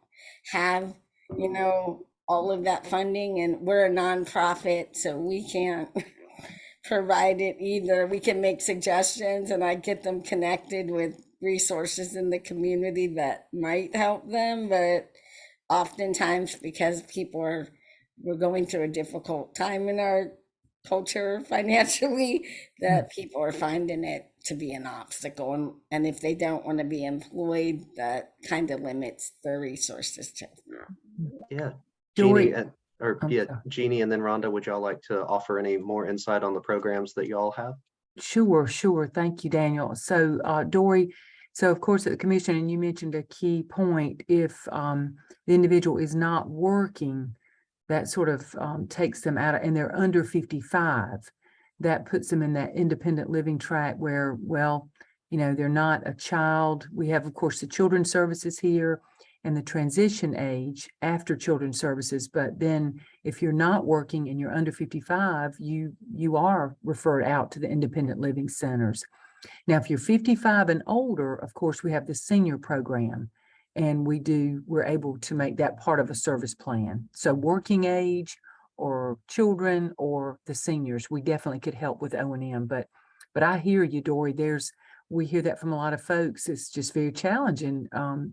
G: have, all of that funding, and we're a nonprofit, so we can't provide it either. We can make suggestions and I get them connected with resources in the community that might help them, but oftentimes because we're going through a difficult time in our culture financially, that people are finding it to be an obstacle, and if they don't want to be employed, that kind of limits their resources to.
A: Yeah,
H: Joy,
A: Jeannie,
H: I'm sorry.
A: Jeannie and then Rhonda, would y'all like to offer any more insight on the programs that y'all have?
H: Sure. Thank you, Daniel. So, Dory, so of course at the commission, and you mentioned a key point, if the individual is not working, that sort of takes them out of, and they're under 55, that puts them in that independent living track where, well, you know, they're not a child. We have, of course, the children's services here and the transition age after children's services. But then if you're not working and you're under 55, you are referred out to the independent living centers. Now, if you're 55 and older, of course, we have the senior program, and we're able to make that part of a service plan. So working age or children or the seniors, we definitely could help with O&M. But I hear you, Dory, we hear that from a lot of folks. It's just very challenging.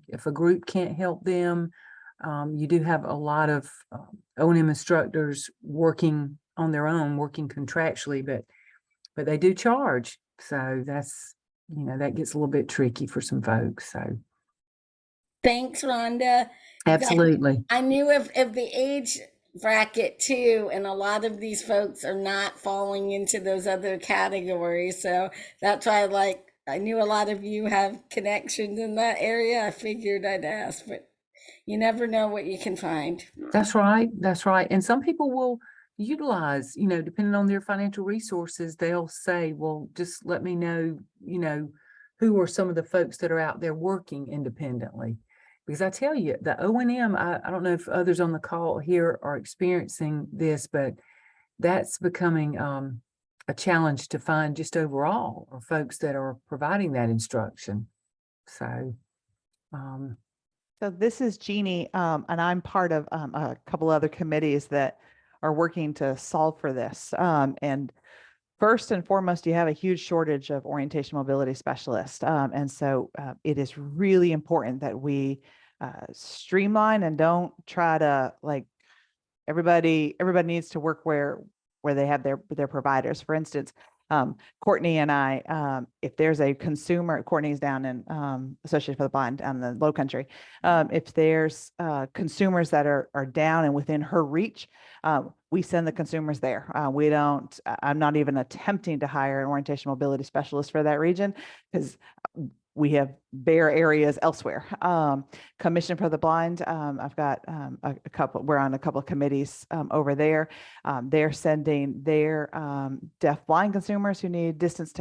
H: If a group can't help them, you do have a lot of O&M instructors working on their own, working contractually, but they do charge. So that's, you know, that gets a little bit tricky for some folks. So
G: Thanks, Rhonda.
H: absolutely.
G: I knew if the age bracket too, and a lot of these folks are not falling into those other categories. So that's why I knew a lot of you have connections in that area. I figured I'd ask, but you never know what you can find.
H: That's right. And some people will utilize, you know, depending on their financial resources, they'll say, well, just let me know, you know, who are some of the folks that are out there working independently. Because I tell you, the O&M, I don't know if others on the call here are experiencing this, but that's becoming a challenge to find just overall, or folks that are providing that instruction. So,
F: So this is Jeannie, and I'm part of a couple other committees that are working to solve for this. And first and foremost, you have a huge shortage of orientation mobility specialists. And so it is really important that we streamline and don't try to everybody needs to work where they have their providers. For instance, Courtney and I, if there's a consumer, Courtney's down in Associated for the Blind on the Low Country. If there's consumers that are down and within her reach, we send the consumers there. I'm not even attempting to hire an orientation mobility specialist for that region because we have bare areas elsewhere. Commission for the Blind, I've got we're on a couple of committees over there. They're sending their deaf blind consumers who need distance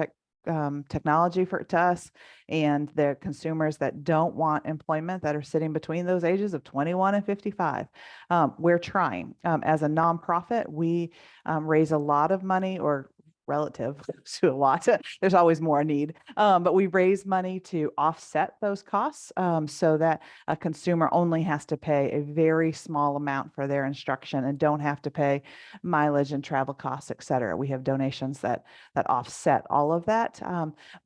F: technology to us, and the consumers that don't want employment that are sitting between those ages of 21 and 55. We're trying. As a nonprofit, we raise a lot of money, or relative to a lot. There's always more need, but we raise money to offset those costs so that a consumer only has to pay a very small amount for their instruction and don't have to pay mileage and travel costs, et cetera. We have donations that offset all of that,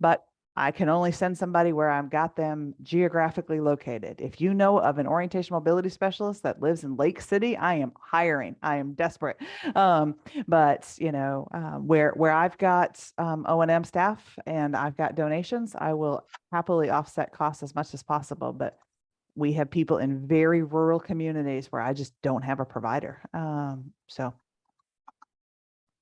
F: but I can only send somebody where I've got them geographically located. If you know of an orientation mobility specialist that lives in Lake City, I am hiring. I am desperate. But you know, where I've got O&M staff and I've got donations, I will happily offset costs as much as possible. But we have people in very rural communities where I just don't have a provider. So.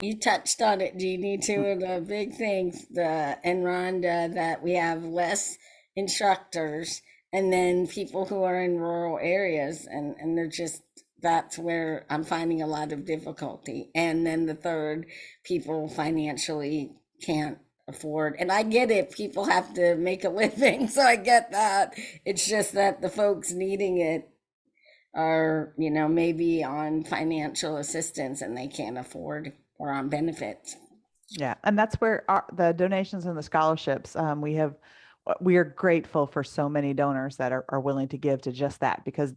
G: You touched on it, Jeannie, two of the big things, and Rhonda, that we have less instructors and then people who are in rural areas, and they're just, that's where I'm finding a lot of difficulty. And then the third, people financially can't afford, and I get it, people have to make a living, so I get that. It's just that the folks needing it are, you know, maybe on financial assistance and they can't afford, or on benefits.
F: Yeah, and that's where the donations and the scholarships, we are grateful for so many donors that are willing to give to just that, because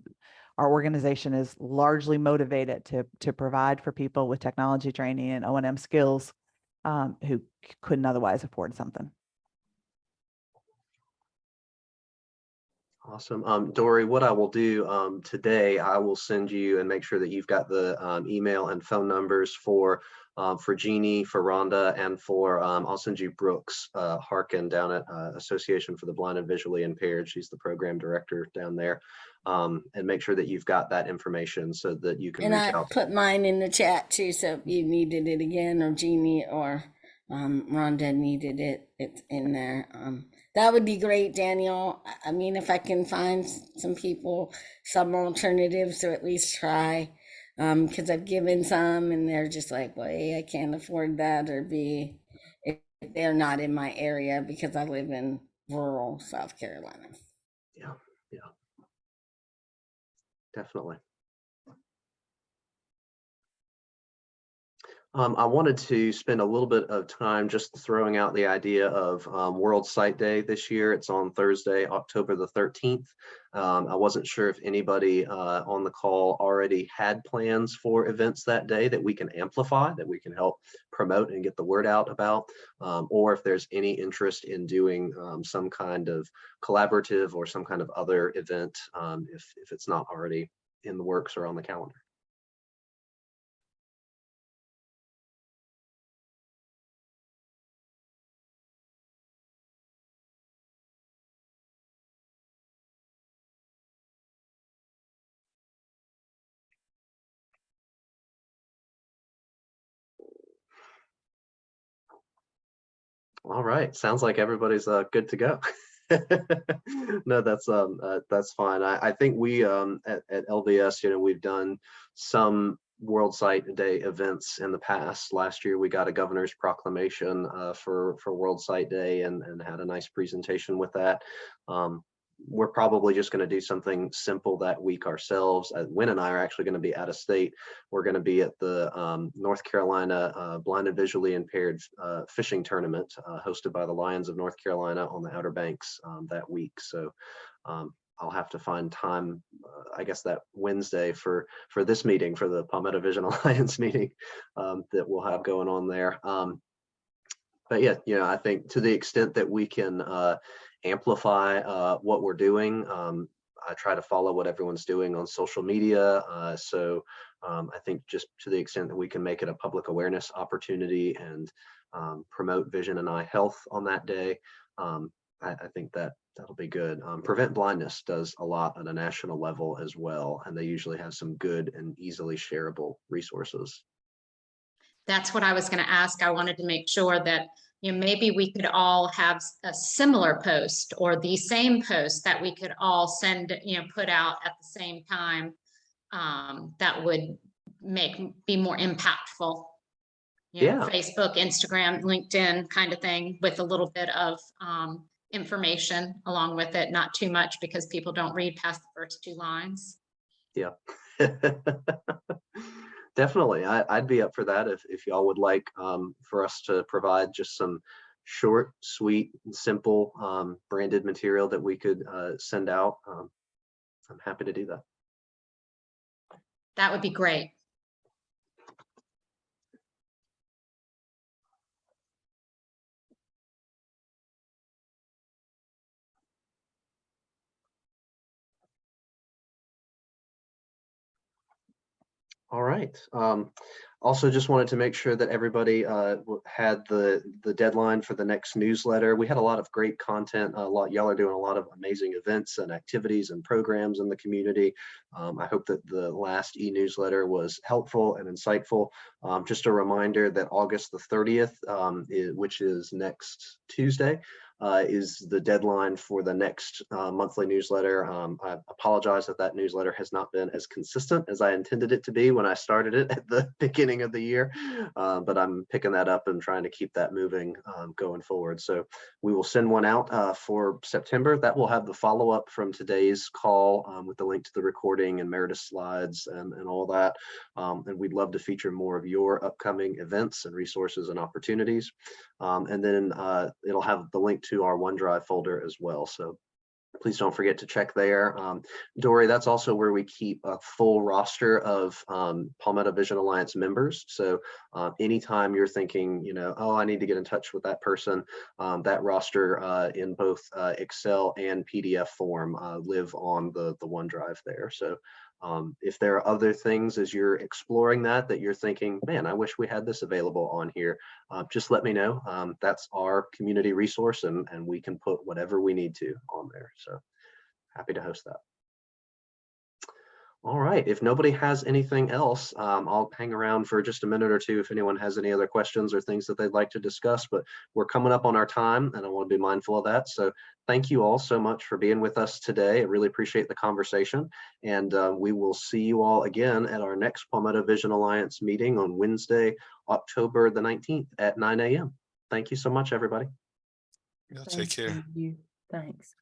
F: our organization is largely motivated to provide for people with technology training and O&M skills who couldn't otherwise afford something.
A: Awesome. Dory, what I will do today, I will send you and make sure that you've got the email and phone numbers for Jeannie, for Rhonda, and for I'll send you Brooks Harkin down at Association for the Blind and Visually Impaired. She's the program director down there. And make sure that you've got that information so that you can
G: And
A: reach
G: I
A: out.
G: put mine in the chat too, so if you needed it again, or Jeannie or Rhonda needed it, it's in there. That would be great, Daniel. I mean, if I can find some people, some alternatives, or at least try, because I've given some and they're just like, well, A, I can't afford that, or B, if they're not in my area because I live in rural South Carolina.
A: Yeah, yeah, definitely. I wanted to spend a little bit of time just throwing out the idea of World Sight Day this year. It's on Thursday, October the 13th. I wasn't sure if anybody on the call already had plans for events that day that we can amplify, that we can help promote and get the word out about, or if there's any interest in doing some kind of collaborative or some kind of other event if it's not already in the works or on the calendar. All right, sounds like everybody's good to go. No, that's fine. I think we at LVS, we've done some World Sight Day events in the past. Last year we got a governor's proclamation for World Sight Day and had a nice presentation with that. We're probably just going to do something simple that week ourselves. Wynn and I are actually going to be out of state. We're going to be at the North Carolina Blind and Visually Impaired fishing tournament hosted by the Lions of North Carolina on the Outer Banks that week. So I'll have to find time, I guess that Wednesday for this meeting, for the Palmetto Vision Alliance meeting that we'll have going on there. But yeah, I think to the extent that we can amplify what we're doing, I try to follow what everyone's doing on social media. So I think just to the extent that we can make it a public awareness opportunity and promote vision and eye health on that day, I think that'll be good. Prevent Blindness does a lot at a national level as well, and they usually have some good and easily shareable resources.
E: That's what I was going to ask. I wanted to make sure that, maybe we could all have a similar post or the same post that we could all send, put out at the same time. That would be more impactful.
A: Yeah.
E: Facebook, Instagram, LinkedIn kind of thing, with a little bit of information along with it, not too much because people don't read past the first 2 lines.
A: Yeah. Definitely. I'd be up for that if y'all would like for us to provide just some short, sweet, and simple branded material that we could send out. I'm happy to do that.
E: That would be great.
A: All right. Also, just wanted to make sure that everybody had the deadline for the next newsletter. We had a lot of great content. Y'all are doing a lot of amazing events and activities and programs in the community. I hope that the last e-newsletter was helpful and insightful. Just a reminder that August the 30th, which is next Tuesday, is the deadline for the next monthly newsletter. I apologize that newsletter has not been as consistent as I intended it to be when I started it at the beginning of the year, but I'm picking that up and trying to keep that moving going forward. So we will send one out for September. That will have the follow-up from today's call with the link to the recording and Meredith slides and all that. And we'd love to feature more of your upcoming events and resources and opportunities. And then it'll have the link to our OneDrive folder as well. So please don't forget to check there. Dory, that's also where we keep a full roster of Palmetto Vision Alliance members. So anytime you're thinking, you know, oh, I need to get in touch with that person, that roster in both Excel and PDF form live on the OneDrive there. So if there are other things as you're exploring that you're thinking, man, I wish we had this available on here, just let me know. That's our community resource, and we can put whatever we need to on there. So happy to host that. All right, if nobody has anything else, I'll hang around for just a minute or two if anyone has any other questions or things that they'd like to discuss, but we're coming up on our time and I want to be mindful of that. So thank you all so much for being with us today. I really appreciate the conversation, and we will see you all again at our next Palmetto Vision Alliance meeting on Wednesday, October the 19th at 9 a.m. Thank you so much, everybody.
D: Y'all take
H: Thank
D: care.
H: you. Thanks.